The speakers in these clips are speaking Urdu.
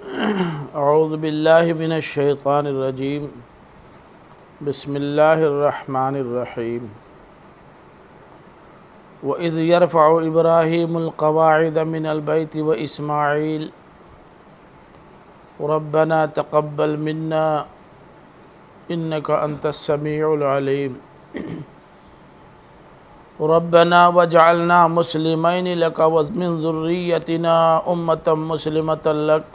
اعوذ باللہ من الشیطان الرجیم بسم اللہ الرحمن الرحیم وَإِذْ يَرْفَعُ إِبْرَاهِيمُ الْقَوَاعِدَ مِنَ الْبَيْتِ وَإِسْمَاعِيلُ رَبَّنَا تَقَبَّلْ مِنَّا إِنَّكَ أَنْتَ السَّمِيعُ الْعَلِيمُ رَبَّنَا وَاجْعَلْنَا مُسْلِمَيْنِ لَكَ وَمِنْ ذُرِّيَّتِنَا أُمَّةً مُسْلِمَةً لَكَ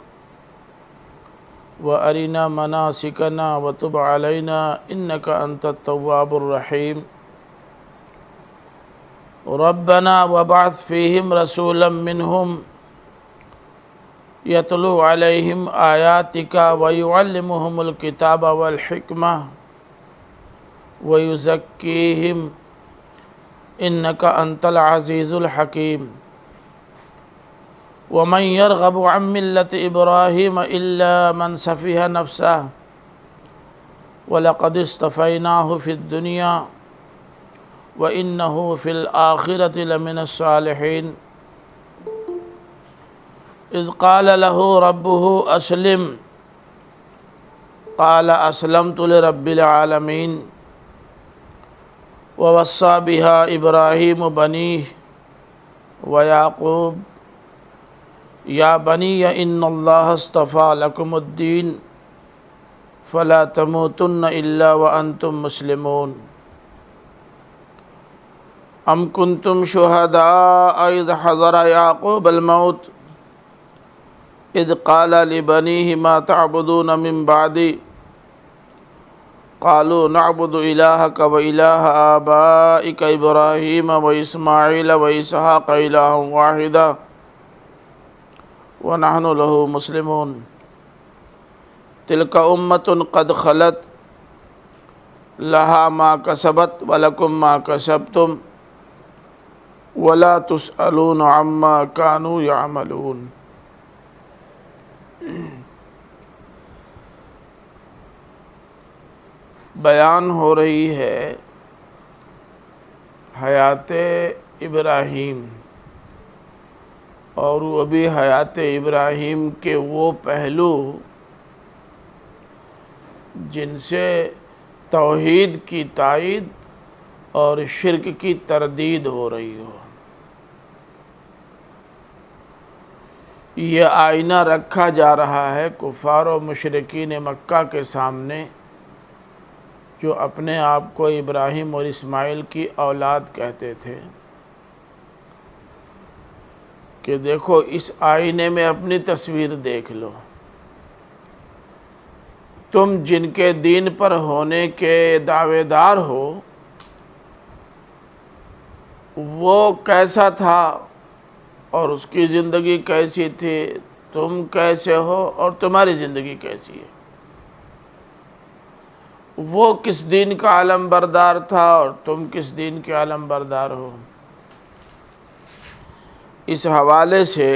وَأَرِنَا مَنَاسِكَنَا وَتُبْ عَلَيْنَا إِنَّكَ أَنْتَ التَّوَّابُ الرَّحِيمُ رَبَّنَا وَابْعَثْ فِيهِمْ رَسُولًا مِّنْهُمْ يَتْلُو عَلَيْهِمْ آيَاتِكَ وَيُعَلِّمُهُمُ الْكِتَابَ وَالْحِكْمَةَ وَيُزَكِّيهِمْ إِنَّكَ أَنْتَ الْعَزِيزُ الْحَكِيمُ وَمَنْ يَرْغَبُ عَنْ مِلَّةِ إِبْرَاهِيمَ إِلَّا مَنْ سَفِهَ نَفْسَهُ وَلَقَدِ اصْطَفَيْنَاهُ فِي الدُّنْيَا وَإِنَّهُ فِي الْآخِرَةِ لَمِنَ الصَّالِحِينَ إِذْ قَالَ لَهُ رَبُّهُ أَسْلِمْ قَالَ أَسْلَمْتُ لِرَبِّ الْعَالَمِينَ وَوَصَّى بِهَا إِبْرَاهِيمُ بَنِيهِ وَيَعْقُوبُ يَا بَنِيَّ إِنَّ اللَّهَ اصْطَفَى لَكُمُ الدِّينَ فَلَا تَمُوتُنَّ إِلَّا وَأَنْتُمْ مُسْلِمُونَ أَمْ كُنْتُمْ شُهَدَاءَ إِذْ حَضَرَ يَعْقُوبَ الْمَوْتُ إِذْ قَالَ لِبَنِيهِ مَا تَعْبُدُونَ مِنْ بَعْدِي قَالُوا نَعْبُدُ إِلَٰهَكَ وَإِلَٰهَ آبَائِكَ إِبْرَاهِيمَ وَإِسْمَاعِيلَ وَإِسْحَاقَ إِلَٰهًا وَاحِدًا وَنَحْنُ لَهُ مُسْلِمُونَ تِلْكَ أُمَّةٌ قَدْ خَلَتْ لَهَا مَا كَسَبَتْ وَلَكُمْ مَا كَسَبْتُمْ وَلَا تُسْأَلُونَ عَمَّا كَانُوا يَعْمَلُونَ۔ بیان ہو رہی ہے حیات ابراہیم، اور وہ بھی حیات ابراہیم کے وہ پہلو جن سے توحید کی تائید اور شرک کی تردید ہو رہی ہو۔ یہ آئینہ رکھا جا رہا ہے کفار و مشرکین مکہ کے سامنے، جو اپنے آپ کو ابراہیم اور اسماعیل کی اولاد کہتے تھے، کہ دیکھو اس آئینے میں اپنی تصویر دیکھ لو، تم جن کے دین پر ہونے کے دعوے دار ہو وہ کیسا تھا اور اس کی زندگی کیسی تھی، تم کیسے ہو اور تمہاری زندگی کیسی ہے، وہ کس دین کا علم بردار تھا اور تم کس دین کے علم بردار ہو۔ اس حوالے سے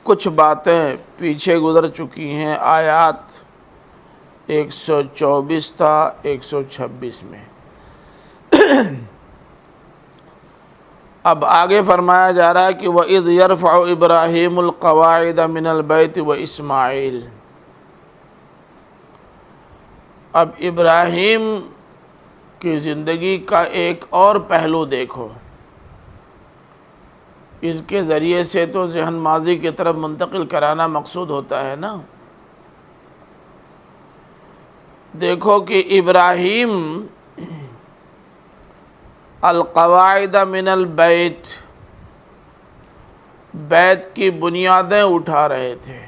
کچھ باتیں پیچھے گزر چکی ہیں، آیات 124 تا 126 میں۔ اب آگے فرمایا جا رہا ہے کہ وَإِذْ يَرْفَعُ إِبْرَاهِيمُ الْقَوَاعِدَ مِنَ الْبَيْتِ وَإِسْمَاعِيلُ۔ اب ابراہیم کی زندگی کا ایک اور پہلو دیکھو، اس کے ذریعے سے تو ذہن ماضی کی طرف منتقل کرانا مقصود ہوتا ہے نا۔ دیکھو کہ ابراہیم القواعد من البیت، بیت کی بنیادیں اٹھا رہے تھے۔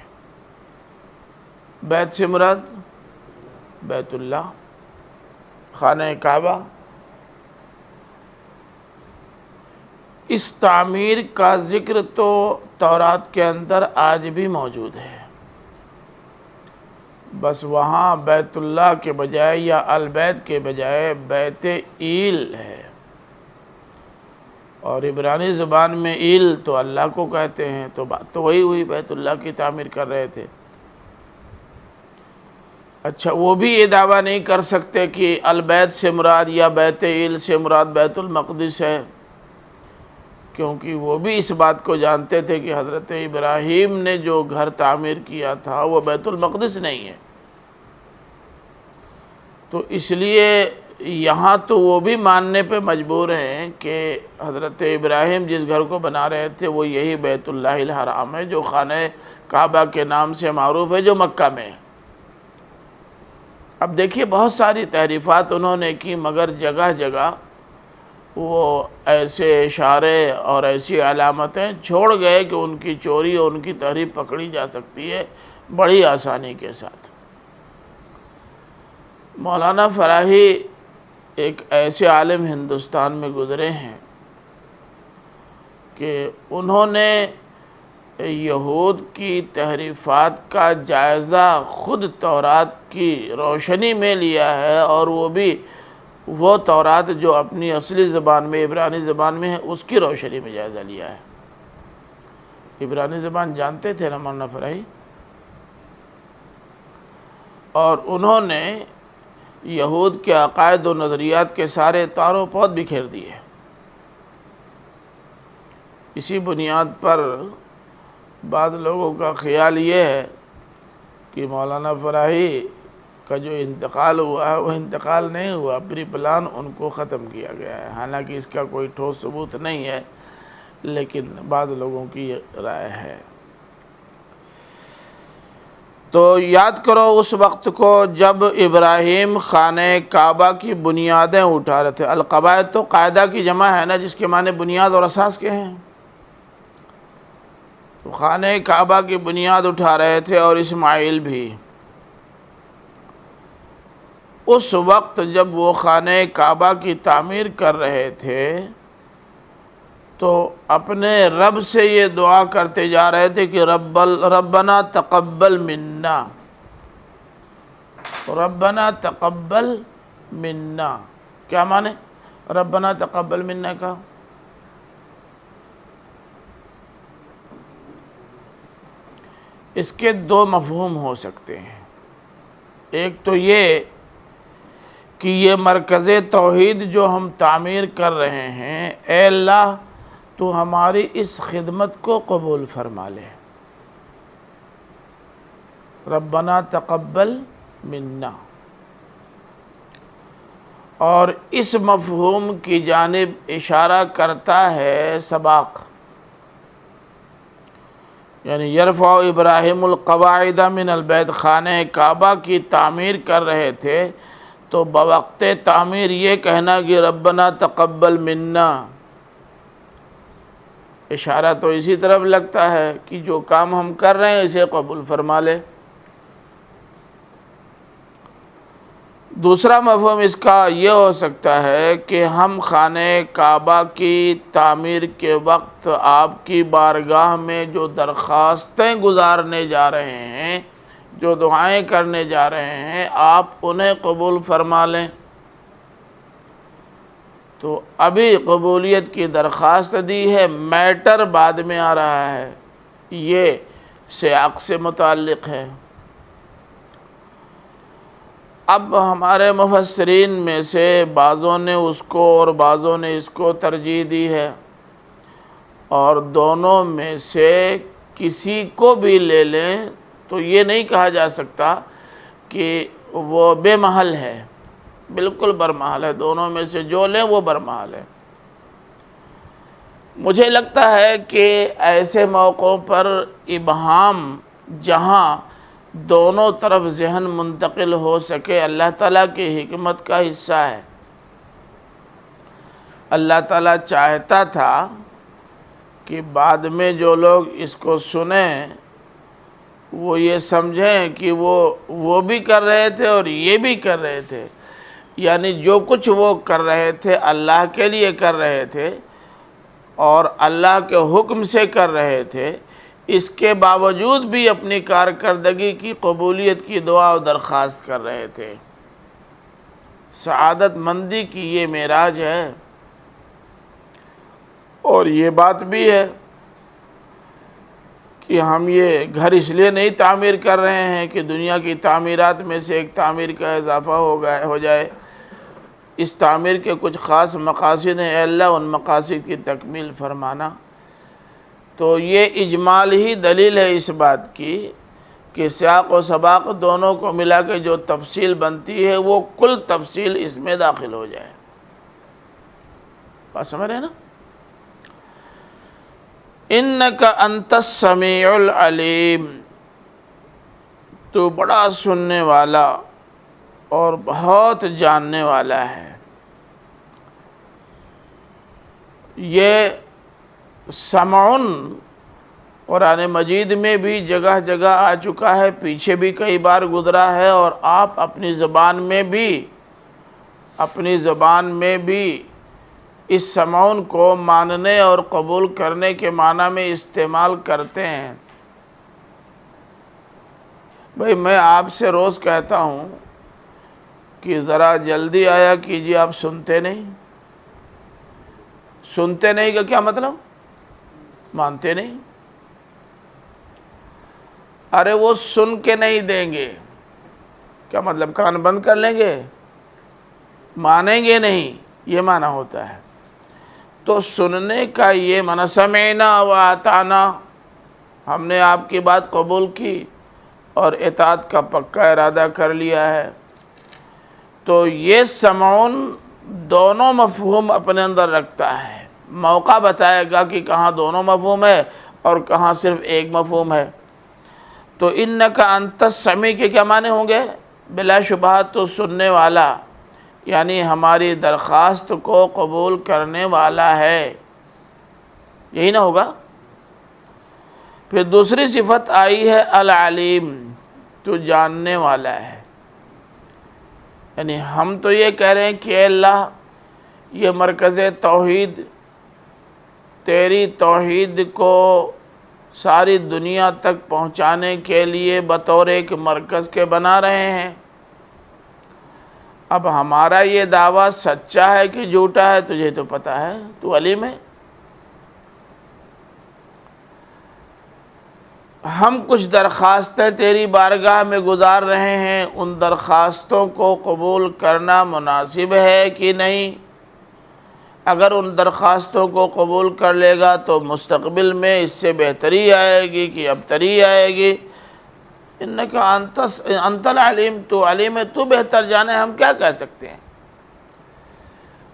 بیت سے مراد بیت اللہ، خانہ کعبہ۔ اس تعمیر کا ذکر تو تورات کے اندر آج بھی موجود ہے، بس وہاں بیت اللہ کے بجائے یا البیت کے بجائے بیت ایل ہے، اور عبرانی زبان میں ایل تو اللہ کو کہتے ہیں، تو بات تو وہی ہوئی، بیت اللہ کی تعمیر کر رہے تھے۔ اچھا، وہ بھی یہ دعویٰ نہیں کر سکتے کہ البیت سے مراد یا بیت ایل سے مراد بیت المقدس ہے، کیونکہ وہ بھی اس بات کو جانتے تھے کہ حضرت ابراہیم نے جو گھر تعمیر کیا تھا وہ بیت المقدس نہیں ہے، تو اس لیے یہاں تو وہ بھی ماننے پہ مجبور ہیں کہ حضرت ابراہیم جس گھر کو بنا رہے تھے وہ یہی بیت اللہ الحرام ہے جو خانہ کعبہ کے نام سے معروف ہے، جو مکہ میں ہے۔ اب دیکھیے بہت ساری تحریفات انہوں نے کی، مگر جگہ جگہ وہ ایسے اشارے اور ایسی علامتیں چھوڑ گئے کہ ان کی چوری اور ان کی تحریف پکڑی جا سکتی ہے بڑی آسانی کے ساتھ۔ مولانا فراہی ایک ایسے عالم ہندوستان میں گزرے ہیں کہ انہوں نے یہود کی تحریفات کا جائزہ خود تورات کی روشنی میں لیا ہے، اور وہ بھی وہ تورات جو اپنی اصلی زبان میں عبرانی زبان میں ہے اس کی روشنی میں جائزہ لیا ہے۔ عبرانی زبان جانتے تھے نا مولانا فراہی، اور انہوں نے یہود کے عقائد و نظریات کے سارے تار و پود بکھیر دیے۔ اسی بنیاد پر بعض لوگوں کا خیال یہ ہے کہ مولانا فراہی کا جو انتقال ہوا ہے وہ انتقال نہیں ہوا، پری پلان ان کو ختم کیا گیا ہے، حالانکہ اس کا کوئی ٹھوس ثبوت نہیں ہے، لیکن بعض لوگوں کی یہ رائے ہے۔ تو یاد کرو اس وقت کو جب ابراہیم خانہ کعبہ کی بنیادیں اٹھا رہے تھے۔ القواعد تو قاعدہ کی جمع ہے نا، جس کے معنی بنیاد اور اساس کے ہیں۔ تو خانہ کعبہ کی بنیاد اٹھا رہے تھے، اور اسماعیل بھی۔ اس وقت جب وہ خانہ کعبہ کی تعمیر کر رہے تھے تو اپنے رب سے یہ دعا کرتے جا رہے تھے کہ ربنا تقبل منا، ربنا تقبل منا کیا معنی؟ ربنا تقبل منا کا اس کے دو مفہوم ہو سکتے ہیں۔ ایک تو یہ کہ یہ مرکز توحید جو ہم تعمیر کر رہے ہیں، اے اللہ تو ہماری اس خدمت کو قبول فرما لے، ربنا تقبل منا۔ اور اس مفہوم کی جانب اشارہ کرتا ہے سباق، یعنی یرفع ابراہیم القواعد من البیت، خانہ کعبہ کی تعمیر کر رہے تھے تو بوقت تعمیر یہ کہنا کہ ربنا تقبل منا، اشارہ تو اسی طرف لگتا ہے کہ جو کام ہم کر رہے ہیں اسے قبول فرما لے۔ دوسرا مفہوم اس کا یہ ہو سکتا ہے کہ ہم خانہ کعبہ کی تعمیر کے وقت آپ کی بارگاہ میں جو درخواستیں گزارنے جا رہے ہیں، جو دعائیں کرنے جا رہے ہیں، آپ انہیں قبول فرما لیں۔ تو ابھی قبولیت کی درخواست دی ہے، میٹر بعد میں آ رہا ہے، یہ سیاق سے متعلق ہے۔ اب ہمارے مفسرین میں سے بعضوں نے اس کو اور بعضوں نے اس کو ترجیح دی ہے، اور دونوں میں سے کسی کو بھی لے لیں تو یہ نہیں کہا جا سکتا کہ وہ بے محل ہے، بالکل برمحل ہے۔ دونوں میں سے جو لیں وہ برمحل ہے۔ مجھے لگتا ہے کہ ایسے موقعوں پر ابہام جہاں دونوں طرف ذہن منتقل ہو سکے اللہ تعالیٰ کی حکمت کا حصہ ہے۔ اللہ تعالیٰ چاہتا تھا کہ بعد میں جو لوگ اس کو سنیں وہ یہ سمجھیں کہ وہ بھی کر رہے تھے اور یہ بھی کر رہے تھے، یعنی جو کچھ وہ کر رہے تھے اللہ کے لیے کر رہے تھے اور اللہ کے حکم سے کر رہے تھے، اس کے باوجود بھی اپنی کارکردگی کی قبولیت کی دعا و درخواست کر رہے تھے۔ سعادت مندی کی یہ معراج ہے، اور یہ بات بھی ہے کہ ہم یہ گھر اس لیے نہیں تعمیر کر رہے ہیں کہ دنیا کی تعمیرات میں سے ایک تعمیر کا اضافہ ہو جائے، اس تعمیر کے کچھ خاص مقاصد ہیں، اے اللہ ان مقاصد کی تکمیل فرمانا۔ تو یہ اجمال ہی دلیل ہے اس بات کی کہ سیاق و سباق دونوں کو ملا کے جو تفصیل بنتی ہے وہ کل تفصیل اس میں داخل ہو جائے۔ بات سمجھ رہے ہیں نا؟ اِنَّكَ أَنْتَ السَّمِيعُ الْعَلِيمُ، تو بڑا سننے والا اور بہت جاننے والا ہے۔ یہ سمعن قرآن مجید میں بھی جگہ جگہ آ چکا ہے، پیچھے بھی کئی بار گزرا ہے، اور آپ اپنی زبان میں بھی اس سمعن کو ماننے اور قبول کرنے کے معنی میں استعمال کرتے ہیں۔ بھئی میں آپ سے روز کہتا ہوں کہ ذرا جلدی آیا کیجیے، آپ سنتے نہیں۔ سنتے نہیں کا کیا مطلب؟ مانتے نہیں۔ ارے وہ سن کے نہیں دیں گے، کیا مطلب؟ کان بند کر لیں گے، مانیں گے نہیں، یہ معنی ہوتا ہے۔ تو سننے کا یہ معنی سمعنا و اطعنا، ہم نے آپ کی بات قبول کی اور اطاعت کا پکا ارادہ کر لیا ہے۔ تو یہ سمعن دونوں مفہوم اپنے اندر رکھتا ہے، موقع بتائے گا کہ کہاں دونوں مفہوم ہے اور کہاں صرف ایک مفہوم ہے۔ تو اِنَّكَ أَنْتَ السَّمِيعُ کے کیا معنی ہوں گے؟ بلا شبہ تو سننے والا، یعنی ہماری درخواست کو قبول کرنے والا ہے، یہی نہ ہوگا؟ پھر دوسری صفت آئی ہے العلیم، تو جاننے والا ہے۔ یعنی ہم تو یہ کہہ رہے ہیں کہ اے اللہ یہ مرکز توحید تیری توحید کو ساری دنیا تک پہنچانے کے لیے بطور ایک مرکز کے بنا رہے ہیں۔ اب ہمارا یہ دعویٰ سچا ہے کہ جھوٹا ہے تجھے تو پتہ ہے، تو علیم ہے۔ ہم کچھ درخواستیں تیری بارگاہ میں گزار رہے ہیں، ان درخواستوں کو قبول کرنا مناسب ہے کہ نہیں؟ اگر ان درخواستوں کو قبول کر لے گا تو مستقبل میں اس سے بہتری آئے گی کہ ابتری آئے گی۔ اِنَّكَ أَنْتَ الْعَلِيمُ، تو علیم ہے، تو بہتر جانے، ہم کیا کہہ سکتے ہیں؟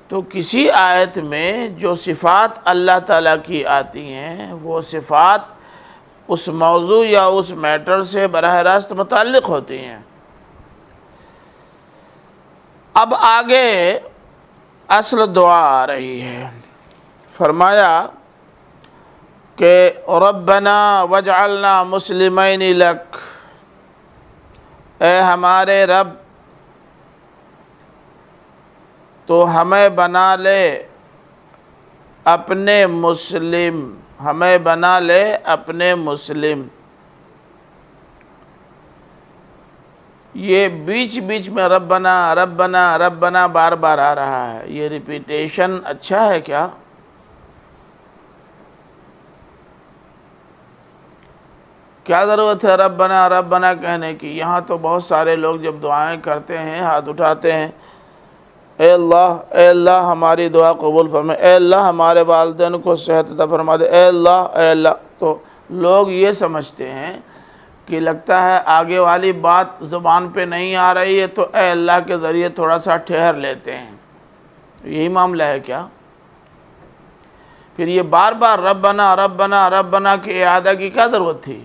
تو کسی آیت میں جو صفات اللہ تعالیٰ کی آتی ہیں وہ صفات اس موضوع یا اس میٹر سے براہ راست متعلق ہوتی ہیں۔ اب آگے اصل دعا آ رہی ہے، فرمایا کہ ربنا واجعلنا مسلمین لک، اے ہمارے رب تو ہمیں بنا لے اپنے مسلم، ہمیں بنا لے اپنے مسلم۔ یہ بیچ بیچ میں ربنا ربنا ربنا بار بار آ رہا ہے، یہ ریپیٹیشن اچھا ہے کیا؟ کیا ضرورت ہے ربنا ربنا کہنے کی؟ یہاں تو بہت سارے لوگ جب دعائیں کرتے ہیں ہاتھ اٹھاتے ہیں، اے اللہ ہماری دعا قبول فرما، اے اللہ ہمارے والدین کو صحت عطا فرما دے، اے اللہ۔ تو لوگ یہ سمجھتے ہیں کہ لگتا ہے آگے والی بات زبان پہ نہیں آ رہی ہے تو اے اللہ کے ذریعے تھوڑا سا ٹھہر لیتے ہیں، یہی معاملہ ہے کیا؟ پھر یہ بار بار ربنا ربنا ربنا کی اعادہ کی کیا ضرورت تھی؟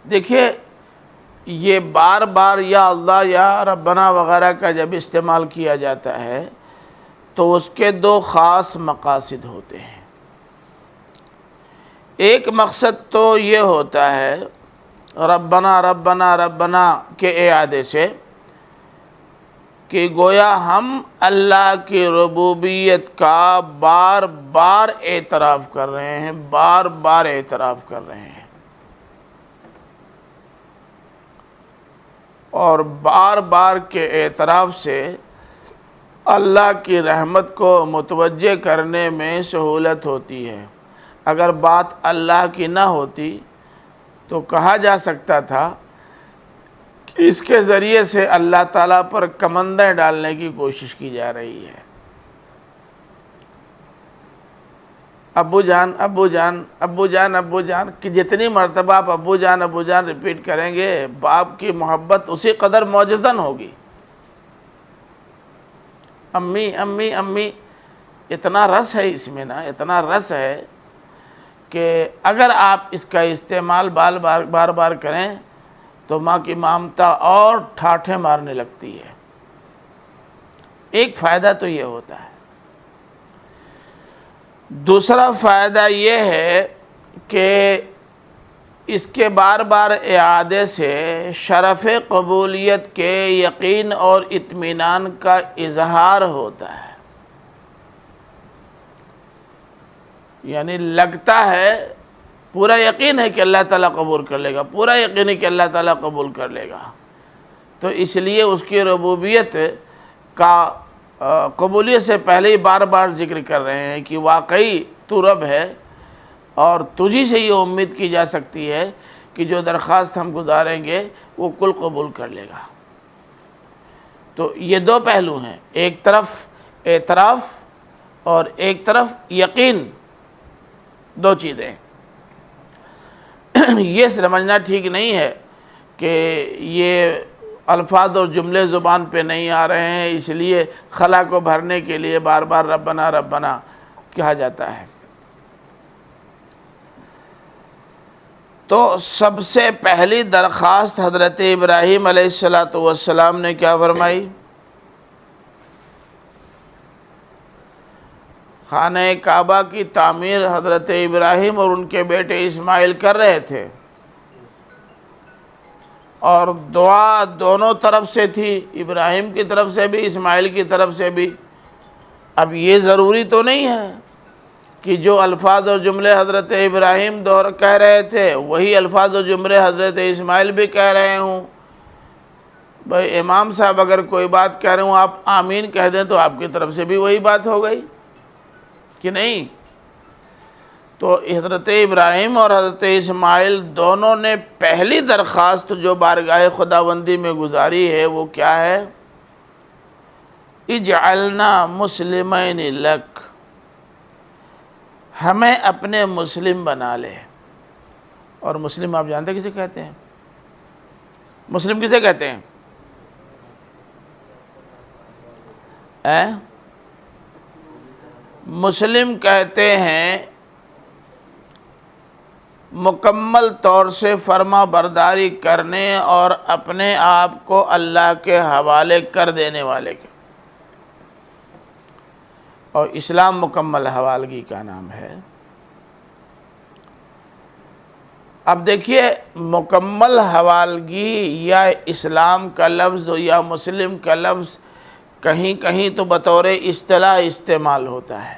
دیکھیے یہ بار بار یا اللہ یا ربنا وغیرہ کا جب استعمال کیا جاتا ہے تو اس کے دو خاص مقاصد ہوتے ہیں۔ ایک مقصد تو یہ ہوتا ہے ربنا ربنا ربنا کے اعادے سے کہ گویا ہم اللہ کی ربوبیت کا بار بار اعتراف کر رہے ہیں، بار بار اعتراف کر رہے ہیں، اور بار بار کے اعتراف سے اللہ کی رحمت کو متوجہ کرنے میں سہولت ہوتی ہے۔ اگر بات اللہ کی نہ ہوتی تو کہا جا سکتا تھا کہ اس کے ذریعے سے اللہ تعالیٰ پر کمندیں ڈالنے کی کوشش کی جا رہی ہے۔ ابو جان ابو جان ابو جان ابو جان کہ جتنی مرتبہ آپ ابو جان ریپیٹ کریں گے، باپ کی محبت اسی قدر معجزن ہوگی۔ امی امی امی، اتنا رس ہے اس میں نا، اتنا رس ہے کہ اگر آپ اس کا استعمال بار بار کریں تو ماں کی ممتا اور ٹھاٹھیں مارنے لگتی ہے۔ ایک فائدہ تو یہ ہوتا ہے۔ دوسرا فائدہ یہ ہے کہ اس کے بار بار اعادے سے شرف قبولیت کے یقین اور اطمینان کا اظہار ہوتا ہے۔ یعنی لگتا ہے، پورا یقین ہے کہ اللہ تعالیٰ قبول کر لے گا، پورا یقین ہے کہ اللہ تعالیٰ قبول کر لے گا، تو اس لیے اس کی ربوبیت کا قبولیت سے پہلے ہی بار بار ذکر کر رہے ہیں کہ واقعی تو رب ہے، اور تجھی سے یہ امید کی جا سکتی ہے کہ جو درخواست ہم گزاریں گے وہ کل قبول کر لے گا۔ تو یہ دو پہلو ہیں، ایک طرف اعتراف اور ایک طرف یقین، دو چیزیں۔ یہ سمجھنا ٹھیک نہیں ہے کہ یہ الفاظ اور جملے زبان پہ نہیں آ رہے ہیں اس لیے خلا کو بھرنے کے لیے بار بار ربنا ربنا کہا جاتا ہے۔ تو سب سے پہلی درخواست حضرت ابراہیم علیہ السلام نے کیا فرمائی؟ خانہ کعبہ کی تعمیر حضرت ابراہیم اور ان کے بیٹے اسماعیل کر رہے تھے، اور دعا دونوں طرف سے تھی، ابراہیم کی طرف سے بھی اسماعیل کی طرف سے بھی۔ اب یہ ضروری تو نہیں ہے کہ جو الفاظ اور جملے حضرت ابراہیم کہہ رہے تھے وہی الفاظ اور جملے حضرت اسماعیل بھی کہہ رہے ہوں۔ بھائی امام صاحب اگر کوئی بات کہہ رہے ہوں آپ آمین کہہ دیں تو آپ کی طرف سے بھی وہی بات ہو گئی کہ نہیں؟ تو حضرت ابراہیم اور حضرت اسماعیل دونوں نے پہلی درخواست جو بارگاہ خداوندی میں گزاری ہے وہ کیا ہے؟ اجعلنا مسلمین لک، ہمیں اپنے مسلم بنا لے۔ اور مسلم آپ جانتے کسے کہتے ہیں؟ مسلم کسے کہتے ہیں؟ مسلم کہتے ہیں مکمل طور سے فرما برداری کرنے اور اپنے آپ کو اللہ کے حوالے کر دینے والے کے، اور اسلام مکمل حوالگی کا نام ہے۔ اب دیکھیے مکمل حوالگی یا اسلام کا لفظ یا مسلم کا لفظ کہیں کہیں تو بطور اصطلاح استعمال ہوتا ہے،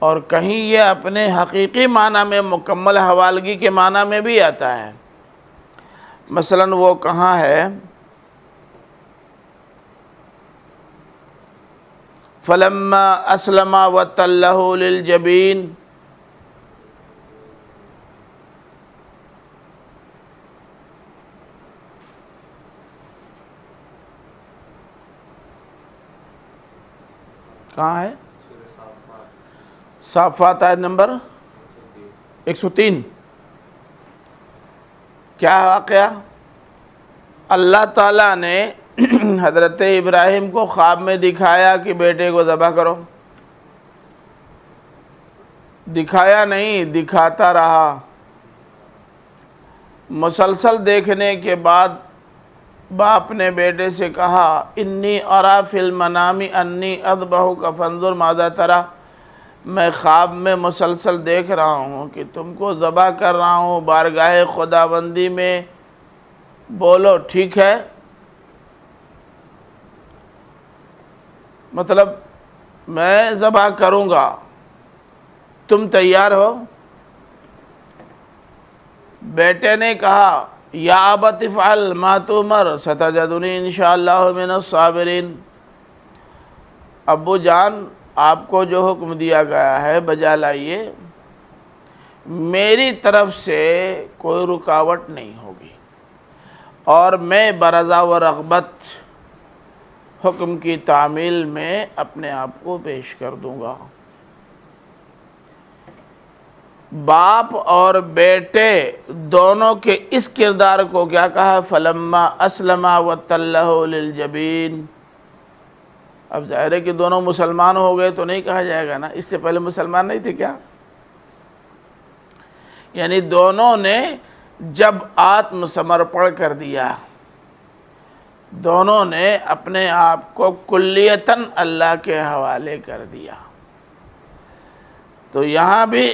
اور کہیں یہ اپنے حقیقی معنی میں مکمل حوالگی کے معنی میں بھی آتا ہے۔ مثلا وہ کہاں ہے؟ فَلَمَّا أَسْلَمَا وَتَلَّهُ لِلْجَبِينِ، کہاں ہے؟ صافات آیت نمبر 103۔ کیا واقعہ؟ اللہ تعالیٰ نے حضرت ابراہیم کو خواب میں دکھایا کہ بیٹے کو ذبح کرو، دکھایا نہیں دکھاتا رہا۔ مسلسل دیکھنے کے بعد باپ نے بیٹے سے کہا انی ارا فی المنام انی اذبحک فانظر ماذا تری، میں خواب میں مسلسل دیکھ رہا ہوں کہ تم کو ذبح کر رہا ہوں بارگاہ خداوندی میں، بولو ٹھیک ہے؟ مطلب میں ذبح کروں گا، تم تیار ہو؟ بیٹے نے کہا یا ابت افعل ما تؤمر ستجدنی انشاءاللہ من الصابرین، ابو جان آپ کو جو حکم دیا گیا ہے بجا لائیے، میری طرف سے کوئی رکاوٹ نہیں ہوگی، اور میں برضا و رغبت حکم کی تعمیل میں اپنے آپ کو پیش کر دوں گا۔ باپ اور بیٹے دونوں کے اس کردار کو کیا کہا؟ فلما اسلما وتلہ للجبین۔ اب ظاہر ہے کہ دونوں مسلمان ہو گئے تو نہیں کہا جائے گا نا، اس سے پہلے مسلمان نہیں تھے کیا؟ یعنی دونوں نے جب آتم سمرپن کر دیا، دونوں نے اپنے آپ کو کلیتاً اللہ کے حوالے کر دیا، تو یہاں بھی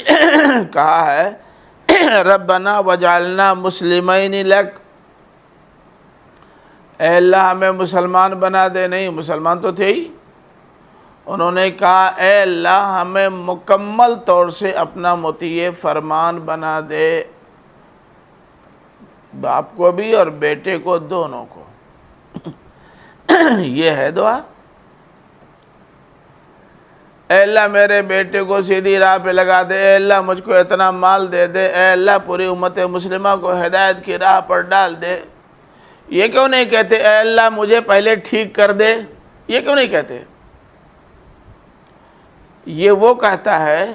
کہا ہے ربنا وجعلنا مسلمین لک، اے اللہ ہمیں مسلمان بنا دے۔ نہیں، مسلمان تو تھے ہی، انہوں نے کہا اے اللہ ہمیں مکمل طور سے اپنا مطیع فرمان بنا دے، باپ کو بھی اور بیٹے کو، دونوں کو۔ یہ ہے دعا۔ اے اللہ میرے بیٹے کو سیدھی راہ پہ لگا دے، اے اللہ مجھ کو اتنا مال دے دے، اے اللہ پوری امت مسلمہ کو ہدایت کی راہ پر ڈال دے۔ یہ کیوں نہیں کہتے اے اللہ مجھے پہلے ٹھیک کر دے؟ یہ کیوں نہیں کہتے؟ یہ وہ کہتا ہے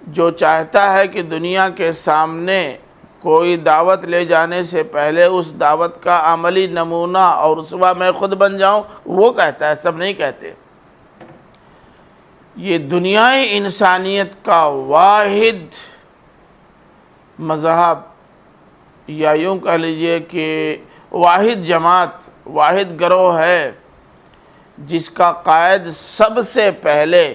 جو چاہتا ہے کہ دنیا کے سامنے کوئی دعوت لے جانے سے پہلے اس دعوت کا عملی نمونہ اور اسوہ میں خود بن جاؤں، وہ کہتا ہے، سب نہیں کہتے۔ یہ دنیائے انسانیت کا واحد مذہب، یا یوں کہہ لیجئے کہ واحد جماعت، واحد گروہ ہے جس کا قائد سب سے پہلے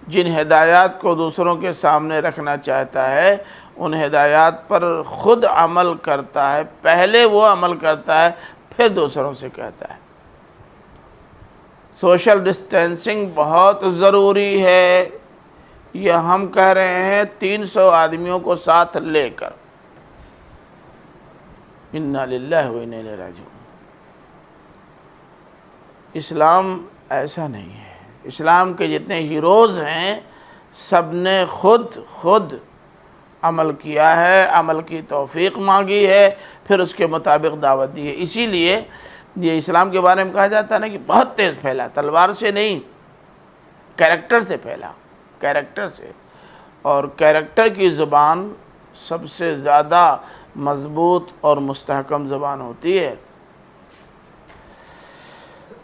جن ہدایات کو دوسروں کے سامنے رکھنا چاہتا ہے ان ہدایات پر خود عمل کرتا ہے، پہلے وہ عمل کرتا ہے پھر دوسروں سے کہتا ہے۔ سوشل ڈسٹینسنگ بہت ضروری ہے، یہ ہم کہہ رہے ہیں 300 آدمیوں کو ساتھ لے کر۔ انا للہ و انا الیہ راجعون۔ اسلام ایسا نہیں ہے۔ اسلام کے جتنے ہیروز ہیں سب نے خود عمل کیا ہے، عمل کی توفیق مانگی ہے، پھر اس کے مطابق دعوت دی ہے۔ اسی لیے یہ اسلام کے بارے میں کہا جاتا ہے نا کہ بہت تیز پھیلا، تلوار سے نہیں، کیریکٹر سے پھیلا، کیریکٹر سے، اور کیریکٹر کی زبان سب سے زیادہ مضبوط اور مستحکم زبان ہوتی ہے۔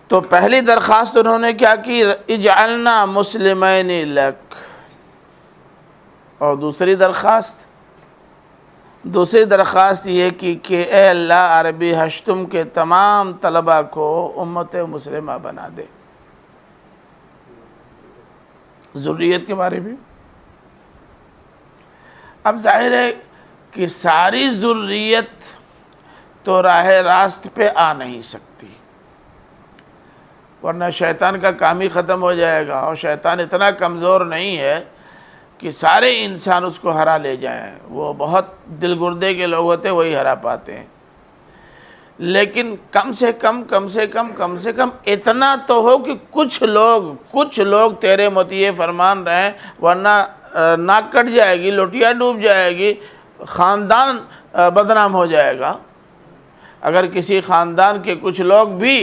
تو پہلی درخواست انہوں نے کیا کی؟ اجعلنا مسلمین لک۔ اور دوسری درخواست یہ کی کہ اے اللہ عربی ہشتم کے تمام طلبہ کو امت مسلمہ بنا دے۔ ذریت کے بارے میں اب ظاہر ہے کہ ساری ذریت تو راہ راست پہ آ نہیں سکتی، ورنہ شیطان کا کام ہی ختم ہو جائے گا، اور شیطان اتنا کمزور نہیں ہے کہ سارے انسان اس کو ہرا لے جائیں۔ وہ بہت دل گردے کے لوگ ہوتے وہی ہرا پاتے ہیں، لیکن کم سے کم اتنا تو ہو کہ کچھ لوگ تیرے مطیع فرمان رہیں، ورنہ ناک کٹ جائے گی، لوٹیا ڈوب جائے گی، خاندان بدنام ہو جائے گا۔ اگر کسی خاندان کے کچھ لوگ بھی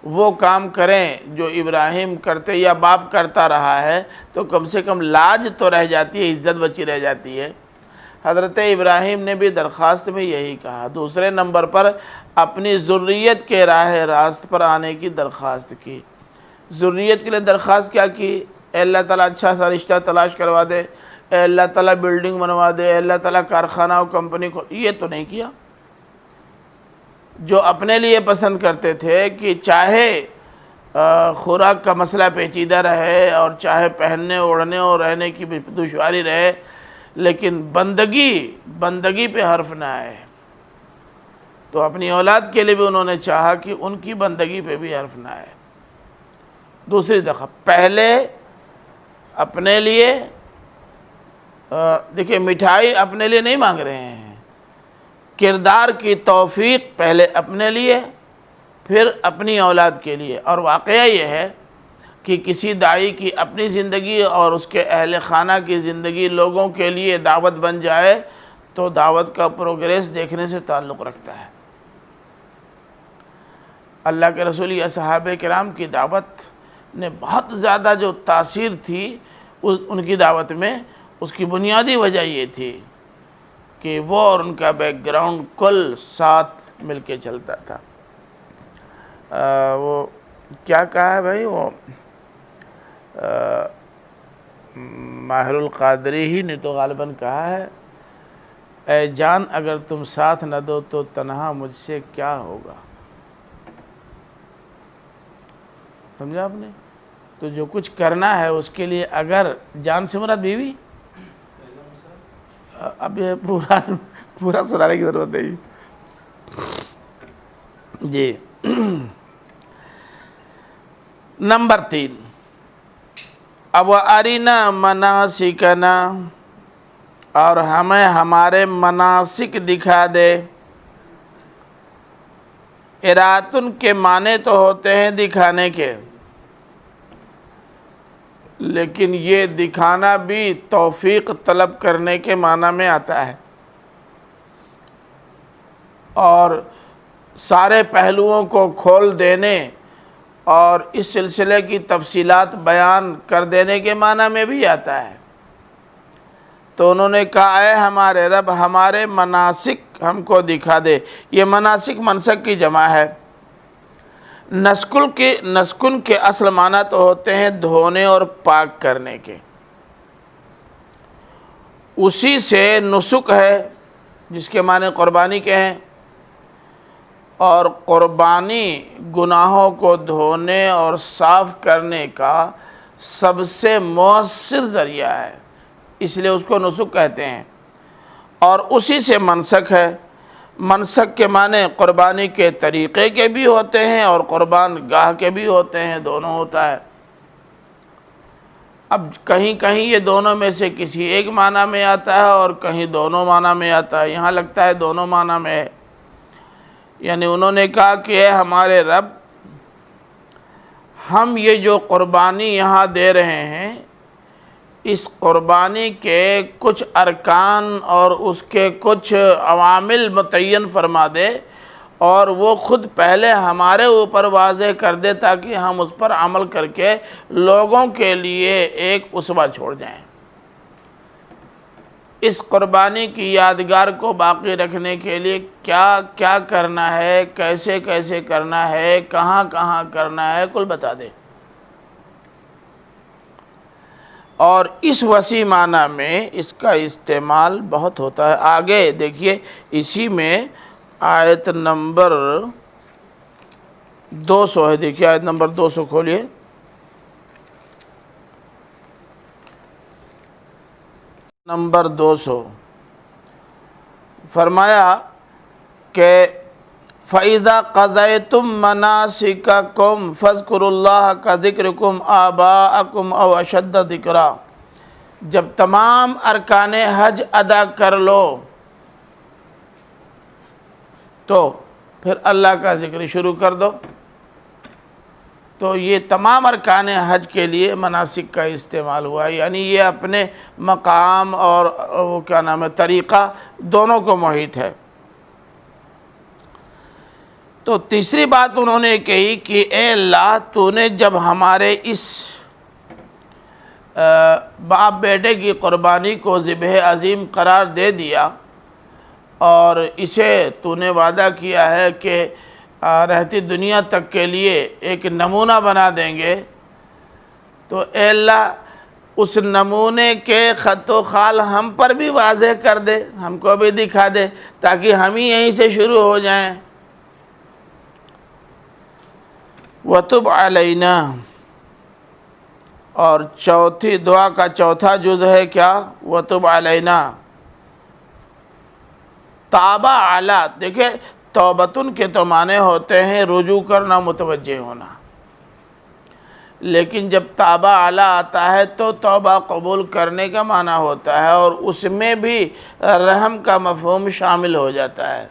وہ کام کریں جو ابراہیم کرتے یا باپ کرتا رہا ہے تو کم سے کم لاج تو رہ جاتی ہے، عزت بچی رہ جاتی ہے۔ حضرت ابراہیم نے بھی درخواست میں یہی کہا۔ دوسرے نمبر پر اپنی ذریت کے راہ راست پر آنے کی درخواست کی۔ ذریت کے لیے درخواست کیا کی؟ اے اللہ تعالیٰ اچھا سا رشتہ تلاش کروا دے، اے اللہ تعالیٰ بلڈنگ بنوا دے، اے اللہ تعالیٰ کارخانہ و کمپنی کو، یہ تو نہیں کیا۔ جو اپنے لیے پسند کرتے تھے کہ چاہے خوراک کا مسئلہ پیچیدہ رہے اور چاہے پہننے اوڑھنے اور رہنے کی بھی دشواری رہے، لیکن بندگی پہ حرف نہ آئے، تو اپنی اولاد کے لیے بھی انہوں نے چاہا کہ ان کی بندگی پہ بھی حرف نہ آئے۔ دوسری دفعہ پہلے اپنے لیے، دیکھیں مٹھائی اپنے لیے نہیں مانگ رہے ہیں، کردار کی توفیق پہلے اپنے لیے پھر اپنی اولاد کے لیے۔ اور واقعہ یہ ہے کہ کسی داعی کی اپنی زندگی اور اس کے اہل خانہ کی زندگی لوگوں کے لیے دعوت بن جائے تو دعوت کا پروگریس دیکھنے سے تعلق رکھتا ہے۔ اللہ کے رسول یا صحابہ کرام کی دعوت نے بہت زیادہ جو تاثیر تھی ان کی دعوت میں، اس کی بنیادی وجہ یہ تھی کہ وہ اور ان کا بیک گراؤنڈ کل ساتھ مل کے چلتا تھا۔ وہ کیا کہا ہے بھائی، وہ ماہر القادری ہی نے تو غالباً کہا ہے، اے جان اگر تم ساتھ نہ دو تو تنہا مجھ سے کیا ہوگا۔ سمجھا آپ نے؟ تو جو کچھ کرنا ہے اس کے لیے اگر جان سے مراد بیوی، اب یہ پورا سنانے کی ضرورت نہیں جی۔ نمبر 3، اب ارینا مناسکنا، اور ہمیں ہمارے مناسک دکھا دے۔ اراتن کے معنی تو ہوتے ہیں دکھانے کے، لیکن یہ دکھانا بھی توفیق طلب کرنے کے معنی میں آتا ہے، اور سارے پہلوؤں کو کھول دینے اور اس سلسلے کی تفصیلات بیان کر دینے کے معنی میں بھی آتا ہے۔ تو انہوں نے کہا اے ہمارے رب ہمارے مناسک ہم کو دکھا دے۔ یہ مناسک منسک کی جمع ہے۔ نسکن کے اصل معنی تو ہوتے ہیں دھونے اور پاک کرنے کے، اسی سے نسک ہے جس کے معنی قربانی کے ہیں، اور قربانی گناہوں کو دھونے اور صاف کرنے کا سب سے مؤثر ذریعہ ہے، اس لیے اس کو نسک کہتے ہیں، اور اسی سے منسک ہے۔ منسک کے معنی قربانی کے طریقے کے بھی ہوتے ہیں اور قربان گاہ کے بھی ہوتے ہیں، دونوں ہوتا ہے۔ اب کہیں کہیں یہ دونوں میں سے کسی ایک معنی میں آتا ہے اور کہیں دونوں معنی میں آتا ہے، یہاں لگتا ہے دونوں معنی میں ہے۔ یعنی انہوں نے کہا کہ اے ہمارے رب ہم یہ جو قربانی یہاں دے رہے ہیں، اس قربانی کے کچھ ارکان اور اس کے کچھ عوامل متعین فرما دے، اور وہ خود پہلے ہمارے اوپر واضح کر دے تاکہ ہم اس پر عمل کر کے لوگوں کے لیے ایک اسوہ چھوڑ جائیں۔ اس قربانی کی یادگار کو باقی رکھنے کے لیے کیا کیا کرنا ہے، کیسے کیسے کرنا ہے، کہاں کہاں کرنا ہے، کل بتا دے۔ اور اس وسیع معنی میں اس کا استعمال بہت ہوتا ہے۔ آگے دیکھیے اسی میں آیت نمبر 200 ہے، دیکھیے آیت نمبر 200 کھولیے۔ نمبر 200 فرمایا کہ فَإِذَا قَضَيْتُم مَّنَاسِكَكُمْ فَاذْكُرُوا اللَّهَ كَذِكْرِكُمْ آبَاءَكُمْ أَوْ أَشَدَّ ذِكْرًا، جب تمام ارکان حج ادا کر لو تو پھر اللہ کا ذکر شروع کر دو۔ تو یہ تمام ارکان حج کے لیے مناسک کا استعمال ہوا، یعنی یہ اپنے مقام اور وہ کیا نام ہے طریقہ دونوں کو محیط ہے۔ تو تیسری بات انہوں نے کہی کہ اے اللہ تو نے جب ہمارے اس باپ بیٹے کی قربانی کو ذبح عظیم قرار دے دیا اور اسے تو نے وعدہ کیا ہے کہ رہتی دنیا تک کے لیے ایک نمونہ بنا دیں گے، تو اے اللہ اس نمونے کے خط و خال ہم پر بھی واضح کر دے، ہم کو بھی دکھا دے تاکہ ہم ہی یہیں سے شروع ہو جائیں۔ وَتُبْ عَلَيْنَا، اور چوتھی دعا کا چوتھا جز ہے کیا؟ وَتُبْ عَلَيْنَا۔ تابہ علی، دیکھیں توبتن کے تو معنی ہوتے ہیں رجوع کرنا، متوجہ ہونا، لیکن جب تابہ علی آتا ہے تو توبہ قبول کرنے کا معنی ہوتا ہے، اور اس میں بھی رحم کا مفہوم شامل ہو جاتا ہے۔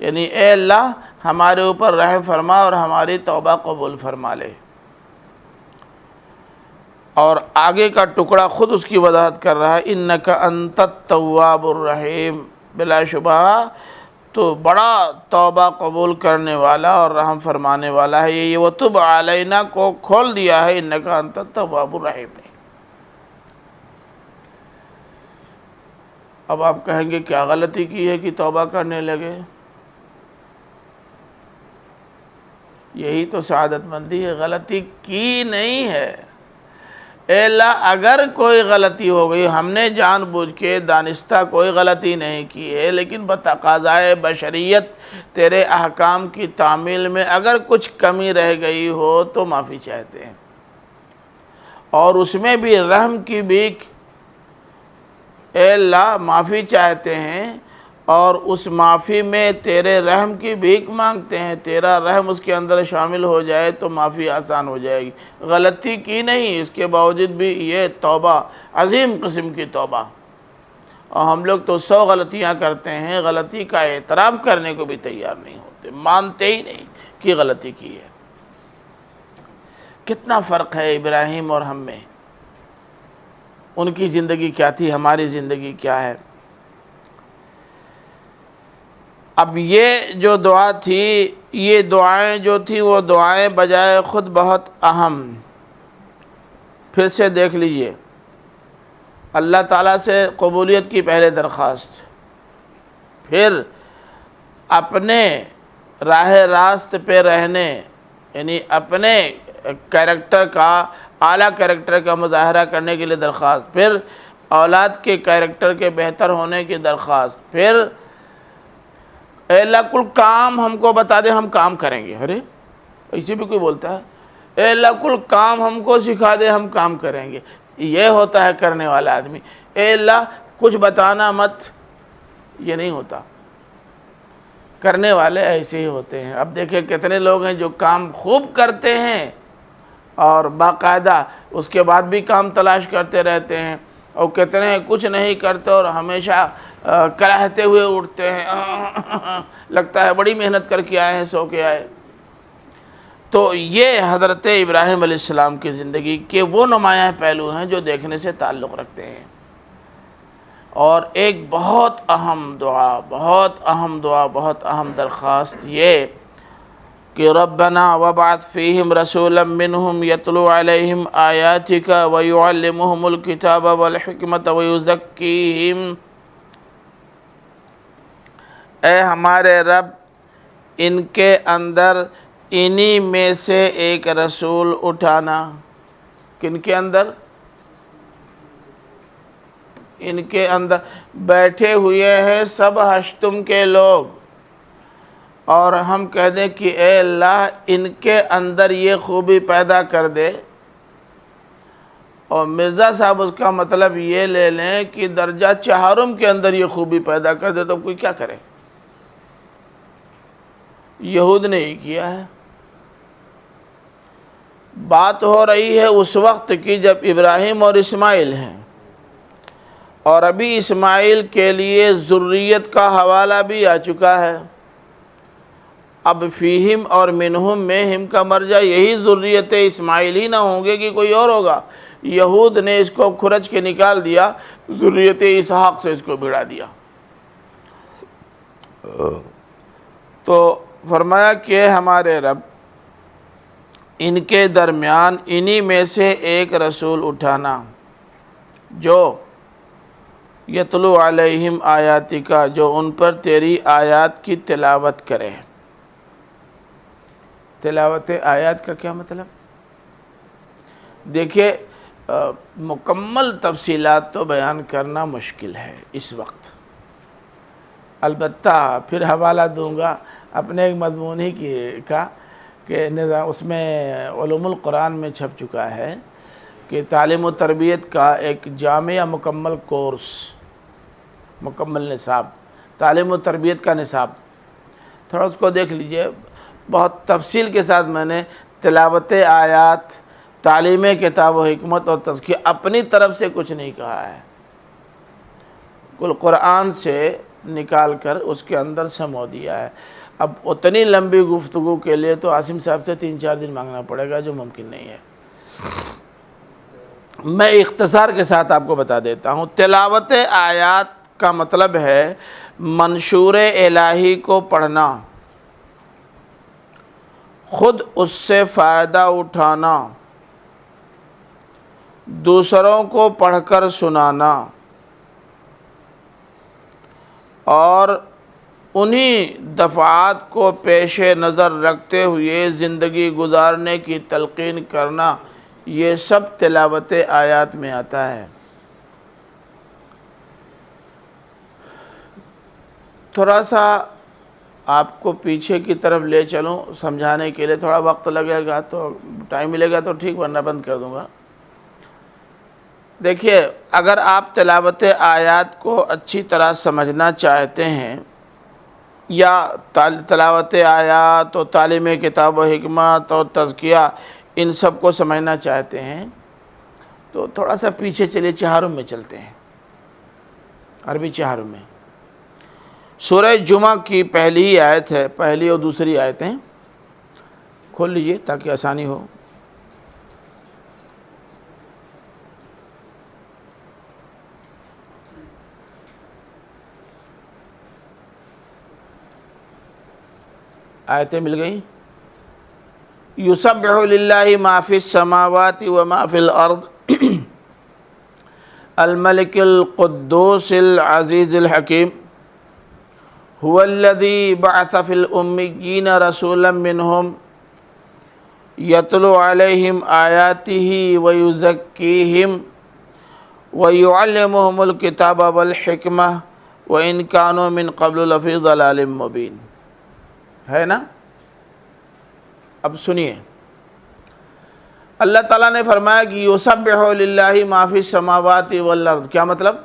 یعنی اے اللہ ہمارے اوپر رحم فرما اور ہماری توبہ قبول فرما لے۔ اور آگے کا ٹکڑا خود اس کی وضاحت کر رہا ہے، اِنَّكَ أَنْتَ التَّوَّابُ الرَّحِيمُ، بلا شبہ تو بڑا توبہ قبول کرنے والا اور رحم فرمانے والا ہے۔ یہ وَتُبْ عَلَيْنَا کو کھول دیا ہے، اِنَّكَ أَنْتَ التَّوَّابُ الرَّحِيمُ نے۔ اب آپ کہیں گے کیا غلطی کی ہے کہ توبہ کرنے لگے؟ یہی تو سعادت مندی ہے، غلطی کی نہیں ہے۔ اے اللہ اگر کوئی غلطی ہو گئی، ہم نے جان بوجھ کے دانستہ کوئی غلطی نہیں کی ہے، لیکن بتقاضائے بشریت تیرے احکام کی تعمیل میں اگر کچھ کمی رہ گئی ہو تو معافی چاہتے ہیں، اور اس میں بھی رحم کی بھیک، اے اللہ معافی چاہتے ہیں، اور اس معافی میں تیرے رحم کی بھیک مانگتے ہیں، تیرا رحم اس کے اندر شامل ہو جائے تو معافی آسان ہو جائے گی۔ غلطی کی نہیں، اس کے باوجود بھی یہ توبہ عظیم قسم کی توبہ، اور ہم لوگ تو 100 غلطیاں کرتے ہیں، غلطی کا اعتراف کرنے کو بھی تیار نہیں ہوتے، مانتے ہی نہیں کہ غلطی کی ہے۔ کتنا فرق ہے ابراہیم اور ہم میں، ان کی زندگی کیا تھی، ہماری زندگی کیا ہے۔ اب یہ جو دعا تھی، یہ دعائیں جو تھی وہ دعائیں بجائے خود بہت اہم۔ پھر سے دیکھ لیجئے، اللہ تعالیٰ سے قبولیت کی پہلے درخواست، پھر اپنے راہ راست پہ رہنے، یعنی اپنے کیریکٹر کا، اعلیٰ کیریکٹر کا مظاہرہ کرنے کے لیے درخواست، پھر اولاد کے کیریکٹر کے بہتر ہونے کی درخواست، پھر اے اللہ کل کام ہم کو بتا دے، ہم کام کریں گے۔ ارے ایسے بھی کوئی بولتا ہے، اے اللہ کل کام ہم کو سکھا دے، ہم کام کریں گے۔ یہ ہوتا ہے کرنے والا آدمی۔ اے اللہ کچھ بتانا مت، یہ نہیں ہوتا۔ کرنے والے ایسے ہی ہوتے ہیں۔ اب دیکھیں کتنے لوگ ہیں جو کام خوب کرتے ہیں اور باقاعدہ اس کے بعد بھی کام تلاش کرتے رہتے ہیں، اور کتنے ہیں کچھ نہیں کرتے اور ہمیشہ کراہتے ہوئے اٹھتے ہیں، لگتا ہے بڑی محنت کر کے آئے ہیں، سو کے آئے۔ تو یہ حضرت ابراہیم علیہ السلام کی زندگی کے وہ نمایاں پہلو ہیں جو دیکھنے سے تعلق رکھتے ہیں۔ اور ایک بہت اہم دعا، بہت اہم دعا، بہت اہم درخواست یہ کہ ربنا وابعث فیہم رسولا منہم یتلو علیہم آیاتک ویعلمہم الکتاب والحکمت ویزکیہم۔ اے ہمارے رب، ان کے اندر انہی میں سے ایک رسول اٹھانا۔ کن کے اندر؟ ان کے اندر بیٹھے ہوئے ہیں سب ہشتم کے لوگ، اور ہم کہہ دیں کہ اے اللہ ان کے اندر یہ خوبی پیدا کر دے، اور مرزا صاحب اس کا مطلب یہ لے لیں کہ درجہ چہارم کے اندر یہ خوبی پیدا کر دے، تو کوئی کیا کرے؟ یہود نے ہی کیا ہے۔ بات ہو رہی ہے اس وقت کی جب ابراہیم اور اسماعیل ہیں، اور ابھی اسماعیل کے لیے ذریت کا حوالہ بھی آ چکا ہے۔ اب فیہم اور منہم میں ہم کا مرجع یہی ذریت اسماعیل ہی نہ ہوں گے کہ کوئی اور ہوگا۔ یہود نے اس کو کھرچ کے نکال دیا، ذریت اسحاق سے اس کو بھڑا دیا۔ تو فرمایا کہ ہمارے رب ان کے درمیان انہی میں سے ایک رسول اٹھانا جو یتلو علیہم آیاتکا، جو ان پر تیری آیات کی تلاوت کرے۔ تلاوت آیات کا کیا مطلب؟ دیکھیے مکمل تفصیلات تو بیان کرنا مشکل ہے اس وقت، البتہ پھر حوالہ دوں گا اپنے ایک مضمون ہی کا کہ نظام اس میں علوم القرآن میں چھپ چکا ہے کہ تعلیم و تربیت کا ایک جامع مکمل کورس، مکمل نصاب، تعلیم و تربیت کا نصاب، تھوڑا اس کو دیکھ لیجئے۔ بہت تفصیل کے ساتھ میں نے تلاوت آیات، تعلیم کتاب و حکمت اور تزکیہ اپنی طرف سے کچھ نہیں کہا ہے، کل قرآن سے نکال کر اس کے اندر سمو دیا ہے۔ اب اتنی لمبی گفتگو کے لیے تو عاصم صاحب سے 3-4 دن مانگنا پڑے گا، جو ممکن نہیں ہے۔ میں اختصار کے ساتھ آپ کو بتا دیتا ہوں۔ تلاوت آیات کا مطلب ہے منشور الہی کو پڑھنا، خود اس سے فائدہ اٹھانا، دوسروں کو پڑھ کر سنانا، اور انہی دفعات کو پیش نظر رکھتے ہوئے زندگی گزارنے کی تلقین کرنا، یہ سب تلاوت آیات میں آتا ہے۔ تھوڑا سا آپ کو پیچھے کی طرف لے چلوں سمجھانے کے لیے، تھوڑا وقت لگے گا تو ٹائم ملے گا تو ٹھیک، ورنہ بند کر دوں گا۔ دیکھیے، اگر آپ تلاوت آیات کو اچھی طرح سمجھنا چاہتے ہیں، یا تلاوت آیات اور تعلیم کتاب و حکمت اور تزکیہ ان سب کو سمجھنا چاہتے ہیں، تو تھوڑا سا پیچھے چلیے، چہارم میں چلتے ہیں، عربی چہارم میں۔ سورہ جمعہ کی پہلی ہی آیت ہے، پہلی اور دوسری آیتیں کھول لیجئے تاکہ آسانی ہو۔ آیتیں مل گئیں؟ یسبح للہ ما فی السماوات و ما فی الارض الملک القدوس العزیز الحکیم هو الذی بعث فی الامیین رسولا منہم یتلو علیہم آیاتہ ویزکیہم ویعلمہم الکتاب والحکمہ وإن كانوا من قبل لفی ضلال مبین، ہے نا؟ اب سنیے، اللہ تعالیٰ نے فرمایا کہ یسبح للہ ما فی السماوات والارض، کیا مطلب؟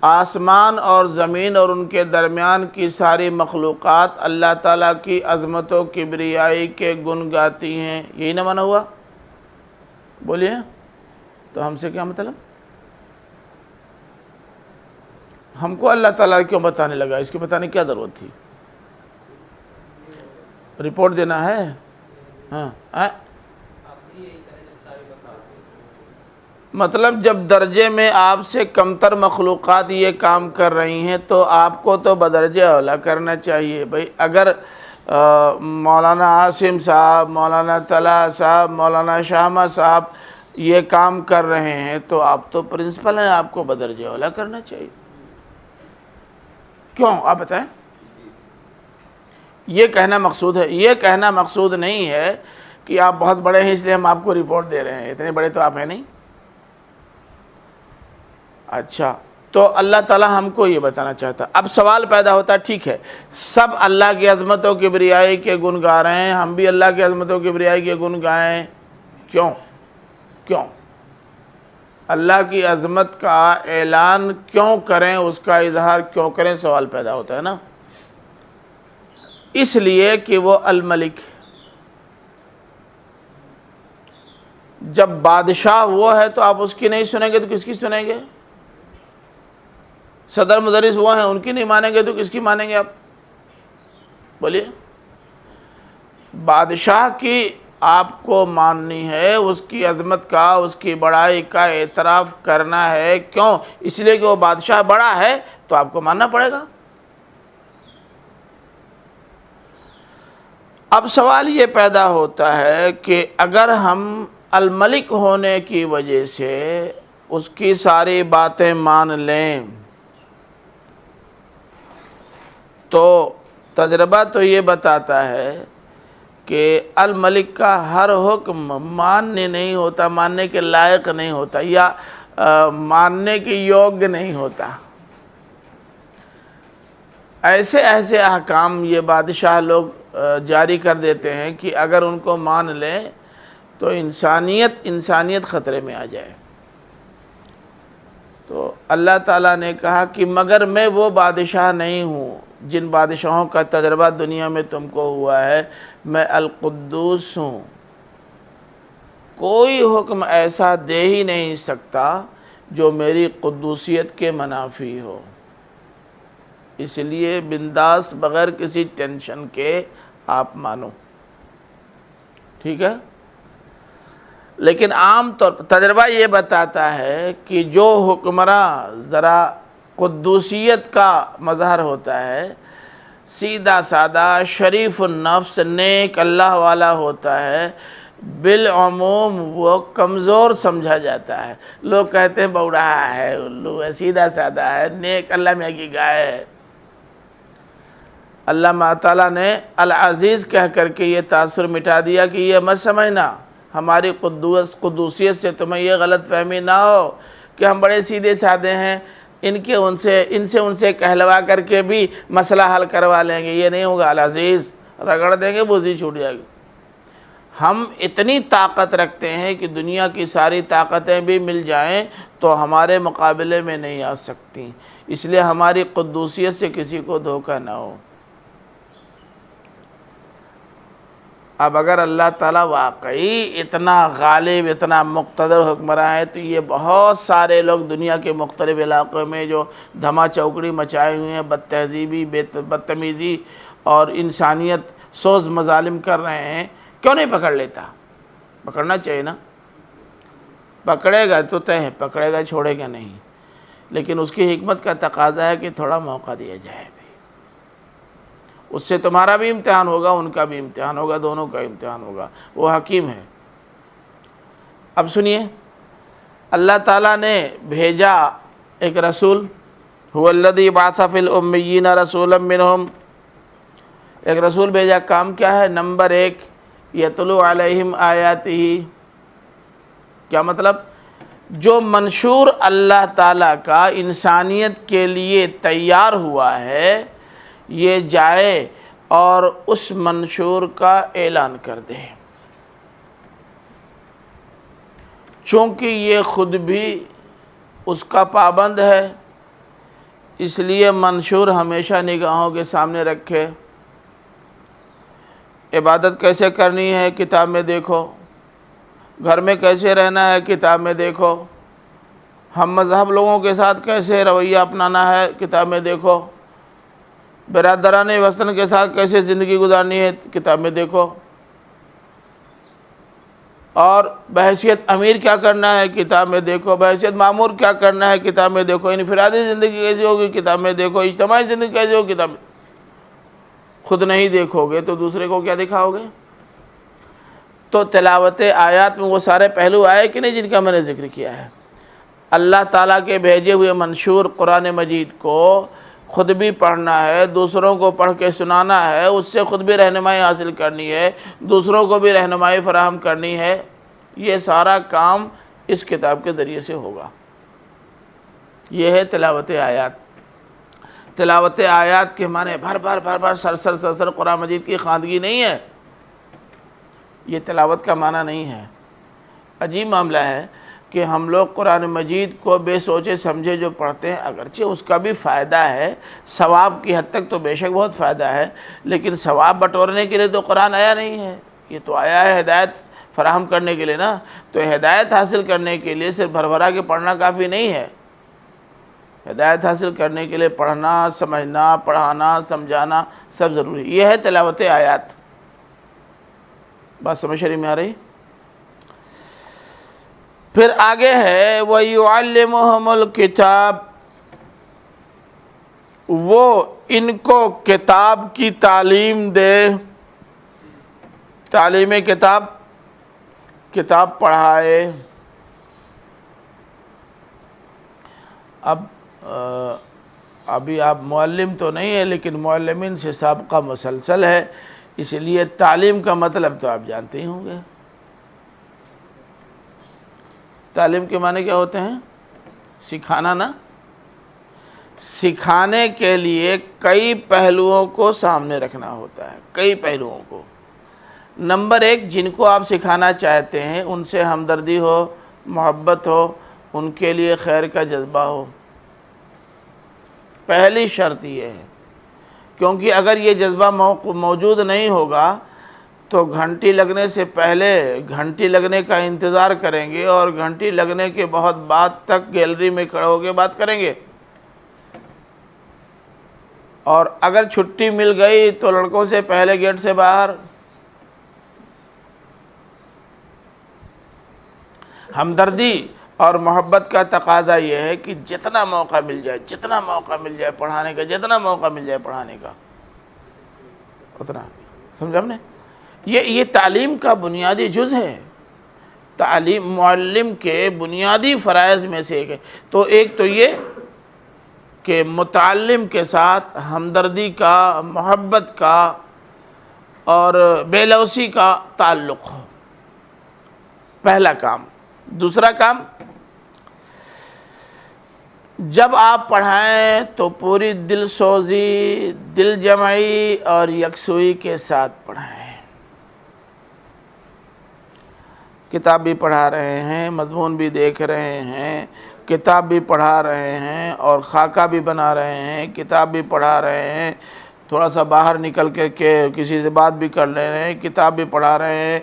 آسمان اور زمین اور ان کے درمیان کی ساری مخلوقات اللہ تعالیٰ کی عظمت و کبریائی کے گن گاتی ہیں، یہی نہ مانا ہوا؟ بولیے، تو ہم سے کیا مطلب؟ ہم کو اللہ تعالیٰ کیوں بتانے لگا؟ اس کے بتانے کی کیا ضرورت تھی؟ رپورٹ دینا ہے؟ ہاں، مطلب جب درجے میں آپ سے کمتر مخلوقات یہ کام کر رہی ہیں تو آپ کو تو بدرجہ اولا کرنا چاہیے بھائی۔ اگر مولانا عاصم صاحب، مولانا طلحہ صاحب، مولانا شامہ صاحب یہ کام کر رہے ہیں تو آپ تو پرنسپل ہیں، آپ کو بدرجہ اولا کرنا چاہیے۔ کیوں؟ آپ بتائیں۔ یہ کہنا مقصود ہے، یہ کہنا مقصود نہیں ہے کہ آپ بہت بڑے ہیں اس لیے ہم آپ کو رپورٹ دے رہے ہیں، اتنے بڑے تو آپ ہیں نہیں۔ اچھا، تو اللہ تعالیٰ ہم کو یہ بتانا چاہتا۔ اب سوال پیدا ہوتا ہے، ٹھیک ہے، سب اللہ کی عظمت و کبریائی کے گن گا رہے ہیں، ہم بھی اللہ کی عظمت و کبریائی کے گن گائیں، کیوں؟ اللہ کی عظمت کا اعلان کیوں کریں، اس کا اظہار کیوں کریں؟ سوال پیدا ہوتا ہے نا۔ اس لیے کہ وہ الملک، جب بادشاہ وہ ہے تو آپ اس کی نہیں سنیں گے تو کس کی سنیں گے؟ صدر مدرس وہ ہیں، ان کی نہیں مانیں گے تو کس کی مانیں گے آپ؟ بولیے۔ بادشاہ کی آپ کو ماننی ہے، اس کی عظمت کا، اس کی بڑائی کا اعتراف کرنا ہے، کیوں؟ اس لیے کہ وہ بادشاہ بڑا ہے تو آپ کو ماننا پڑے گا۔ اب سوال یہ پیدا ہوتا ہے کہ اگر ہم الملک ہونے کی وجہ سے اس کی ساری باتیں مان لیں تو تجربہ تو یہ بتاتا ہے کہ الملک کا ہر حکم ماننے نہیں ہوتا، ماننے کے لائق نہیں ہوتا، یا ماننے کی یوگ نہیں ہوتا۔ ایسے احکام یہ بادشاہ لوگ جاری کر دیتے ہیں کہ اگر ان کو مان لیں تو انسانیت خطرے میں آ جائے۔ تو اللہ تعالیٰ نے کہا کہ مگر میں وہ بادشاہ نہیں ہوں جن بادشاہوں کا تجربہ دنیا میں تم کو ہوا ہے، میں القدوس ہوں، کوئی حکم ایسا دے ہی نہیں سکتا جو میری قدوسیت کے منافی ہو، اس لیے بنداس بغیر کسی ٹینشن کے آپ مانو، ٹھیک ہے؟ لیکن عام طور پر تجربہ یہ بتاتا ہے کہ جو حکمراں ذرا قدوسیت کا مظہر ہوتا ہے، سیدھا سادہ شریف النفس نیک اللہ والا ہوتا ہے، بالعموم وہ کمزور سمجھا جاتا ہے۔ لوگ کہتے ہیں بوڑھا ہے، الو ہے، سیدھا سادہ ہے، نیک اللہ میں کی گائے ہے۔ اللہ تعالیٰ نے العزیز کہہ کر کے یہ تاثر مٹا دیا کہ یہ مت سمجھنا ہماری قدوسیت سے تمہیں یہ غلط فہمی نہ ہو کہ ہم بڑے سیدھے سادے ہیں، ان سے کہلوا کر کے بھی مسئلہ حل کروا لیں گے، یہ نہیں ہوگا۔ العزیز رگڑ دیں گے، بوزی چھوٹ جائے گی۔ ہم اتنی طاقت رکھتے ہیں کہ دنیا کی ساری طاقتیں بھی مل جائیں تو ہمارے مقابلے میں نہیں آ سکتی، اس لیے ہماری قدوسیت سے کسی کو دھوکہ نہ ہو۔ اب اگر اللہ تعالیٰ واقعی اتنا غالب، اتنا مقتدر حکمراں ہے تو یہ بہت سارے لوگ دنیا کے مختلف علاقوں میں جو دھما چوکڑی مچائے ہوئے ہیں، بد تہذیبی، بدتمیزی اور انسانیت سوز مظالم کر رہے ہیں، کیوں نہیں پکڑ لیتا؟ پکڑنا چاہیے نا، پکڑے گا تو طے ہے، پکڑے گا چھوڑے گا نہیں، لیکن اس کی حکمت کا تقاضا ہے کہ تھوڑا موقع دیا جائے۔ اس سے تمہارا بھی امتحان ہوگا، ان کا بھی امتحان ہوگا، دونوں کا امتحان ہوگا، وہ حکیم ہے۔ اب سنیے، اللہ تعالیٰ نے بھیجا ایک رسول، هو الذی بعث فی الامیین رسولا منہم، ایک رسول بھیجا، کام کیا ہے؟ نمبر 1 یتلو علیہم آیاتہ، کیا مطلب؟ جو منشور اللہ تعالیٰ کا انسانیت کے لیے تیار ہوا ہے، یہ جائے اور اس منشور کا اعلان کر دے۔ چونکہ یہ خود بھی اس کا پابند ہے، اس لیے منشور ہمیشہ نگاہوں کے سامنے رکھے۔ عبادت کیسے کرنی ہے کتاب میں دیکھو، گھر میں کیسے رہنا ہے کتاب میں دیکھو، ہم مذہب لوگوں کے ساتھ کیسے رویہ اپنانا ہے کتاب میں دیکھو، برادران وطن کے ساتھ کیسے زندگی گزارنی ہے کتاب میں دیکھو، اور بحیثیت امیر کیا کرنا ہے کتاب میں دیکھو، بحیثیت مامور کیا کرنا ہے کتاب میں دیکھو، انفرادی زندگی کیسی ہوگی کتاب میں دیکھو، اجتماعی زندگی کیسی ہوگی کتاب میں۔ خود نہیں دیکھو گے تو دوسرے کو کیا دکھاؤ گے؟ تو تلاوت آیات میں وہ سارے پہلو آئے کہ نہیں جن کا میں نے ذکر کیا ہے۔ اللہ تعالیٰ کے بھیجے ہوئے منشور قرآن مجید کو خود بھی پڑھنا ہے، دوسروں کو پڑھ کے سنانا ہے، اس سے خود بھی رہنمائی حاصل کرنی ہے، دوسروں کو بھی رہنمائی فراہم کرنی ہے۔ یہ سارا کام اس کتاب کے ذریعے سے ہوگا۔ یہ ہے تلاوت آیات۔ تلاوت آیات کے معنی بھر بھر سر قرآن مجید کی خواندگی نہیں ہے، یہ تلاوت کا معنی نہیں ہے۔ عجیب معاملہ ہے کہ ہم لوگ قرآن مجید کو بے سوچے سمجھے جو پڑھتے ہیں، اگرچہ اس کا بھی فائدہ ہے، ثواب کی حد تک تو بے شک بہت فائدہ ہے، لیکن ثواب بٹورنے کے لیے تو قرآن آیا نہیں ہے، یہ تو آیا ہے ہدایت فراہم کرنے کے لیے نا۔ تو ہدایت حاصل کرنے کے لیے صرف بھربھرا کے پڑھنا کافی نہیں ہے، ہدایت حاصل کرنے کے لیے پڑھنا، سمجھنا، پڑھانا، سمجھانا سب ضروری ہے۔ یہ ہے تلاوت آیات۔ بات سمجھ شریف میں آ رہی؟ پھر آگے ہے وَيُعَلِّمُهُمُ الْكِتَابِ، وہ ان کو کتاب کی تعلیم دے، تعلیم کتاب، کتاب پڑھائے۔ ابھی آپ معلم تو نہیں ہے، لیکن معلمین سے سابقہ مسلسل ہے، اس لیے تعلیم کا مطلب تو آپ جانتے ہی ہوں گے۔ تعلیم کے معنی کیا ہوتے ہیں؟ سکھانا نا۔ سکھانے کے لیے کئی پہلوؤں کو سامنے رکھنا ہوتا ہے، کئی پہلوؤں کو۔ نمبر 1، جن کو آپ سکھانا چاہتے ہیں ان سے ہمدردی ہو، محبت ہو، ان کے لیے خیر کا جذبہ ہو، پہلی شرط یہ ہے۔ کیونکہ اگر یہ جذبہ موجود نہیں ہوگا تو گھنٹی لگنے سے پہلے گھنٹی لگنے کا انتظار کریں گے، اور گھنٹی لگنے کے بہت بعد تک گیلری میں کھڑے ہو کے بات کریں گے، اور اگر چھٹی مل گئی تو لڑکوں سے پہلے گیٹ سے باہر۔ ہمدردی اور محبت کا تقاضا یہ ہے کہ جتنا موقع مل جائے پڑھانے کا، جتنا موقع مل جائے پڑھانے کا اتنا. سمجھا ہم نے؟ یہ تعلیم کا بنیادی جز ہے. تعلیم معلم کے بنیادی فرائض میں سے ایک ہے. تو ایک تو یہ کہ متعلم کے ساتھ ہمدردی کا، محبت کا اور بے لوثی کا تعلق ہو، پہلا کام. دوسرا کام، جب آپ پڑھائیں تو پوری دل سوزی، دل جمعی اور یکسوئی کے ساتھ پڑھائیں. کتاب بھی پڑھا رہے ہیں، مضمون بھی دیکھ رہے ہیں، کتاب بھی پڑھا رہے ہیں اور خاکہ بھی بنا رہے ہیں، کتاب بھی پڑھا رہے ہیں، تھوڑا سا باہر نکل کے کسی سے بات بھی کر لے رہے ہیں، کتاب بھی پڑھا رہے ہیں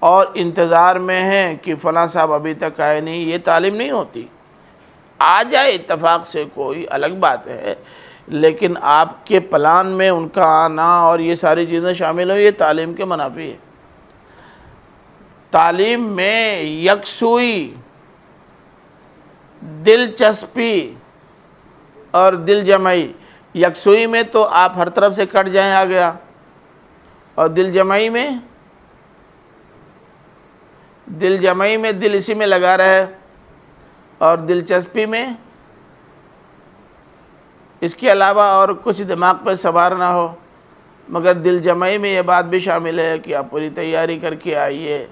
اور انتظار میں ہیں کہ فلاں صاحب ابھی تک آئے نہیں. یہ تعلیم نہیں ہوتی. آ جائے اتفاق سے کوئی الگ بات ہے، لیکن آپ کے پلان میں ان کا آنا اور یہ ساری چیزیں شامل ہوں، یہ تعلیم کے منافی ہے. تعلیم میں یکسوئی، دلچسپی اور دل جمعی. یکسوئی میں تو آپ ہر طرف سے کٹ جائیں آ گیا، اور دل جمعی میں دل اسی میں لگا رہے، اور دلچسپی میں اس کے علاوہ اور کچھ دماغ پہ سوار نہ ہو. مگر دل جمعی میں یہ بات بھی شامل ہے کہ آپ پوری تیاری کر کے آئیے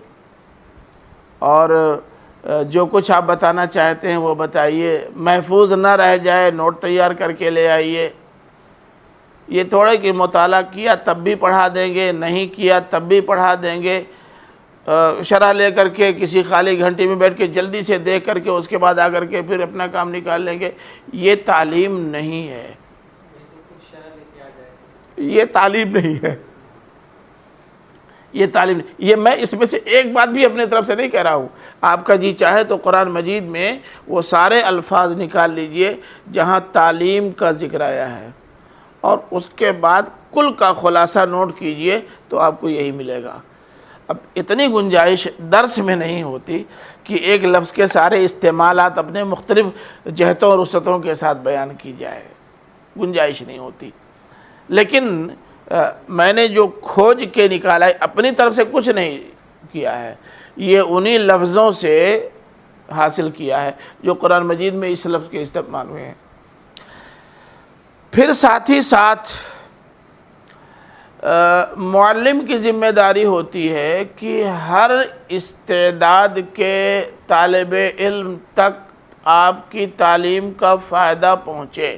اور جو کچھ آپ بتانا چاہتے ہیں وہ بتائیے، محفوظ نہ رہ جائے نوٹ تیار کر کے لے آئیے. یہ تھوڑے کہ مطالعہ کیا تب بھی پڑھا دیں گے، نہیں کیا تب بھی پڑھا دیں گے، شرح لے کر کے کسی خالی گھنٹی میں بیٹھ کے جلدی سے دیکھ کر کے اس کے بعد آ کر کے پھر اپنا کام نکال لیں گے. یہ تعلیم نہیں ہے. یہ تعلیم نہیں ہے. یہ تعلیم نہیں. یہ میں اس میں سے ایک بات بھی اپنے طرف سے نہیں کہہ رہا ہوں. آپ کا جی چاہے تو قرآن مجید میں وہ سارے الفاظ نکال لیجئے جہاں تعلیم کا ذکر آیا ہے، اور اس کے بعد کل کا خلاصہ نوٹ کیجئے تو آپ کو یہی ملے گا. اب اتنی گنجائش درس میں نہیں ہوتی کہ ایک لفظ کے سارے استعمالات اپنے مختلف جہتوں اور وسعتوں کے ساتھ بیان کی جائے، گنجائش نہیں ہوتی. لیکن میں نے جو کھوج کے نکالا ہے، اپنی طرف سے کچھ نہیں کیا ہے، یہ انہی لفظوں سے حاصل کیا ہے جو قرآن مجید میں اس لفظ کے استعمال ہوئے ہیں. پھر ساتھ ہی ساتھ معلم کی ذمہ داری ہوتی ہے کہ ہر استعداد کے طالب علم تک آپ کی تعلیم کا فائدہ پہنچے.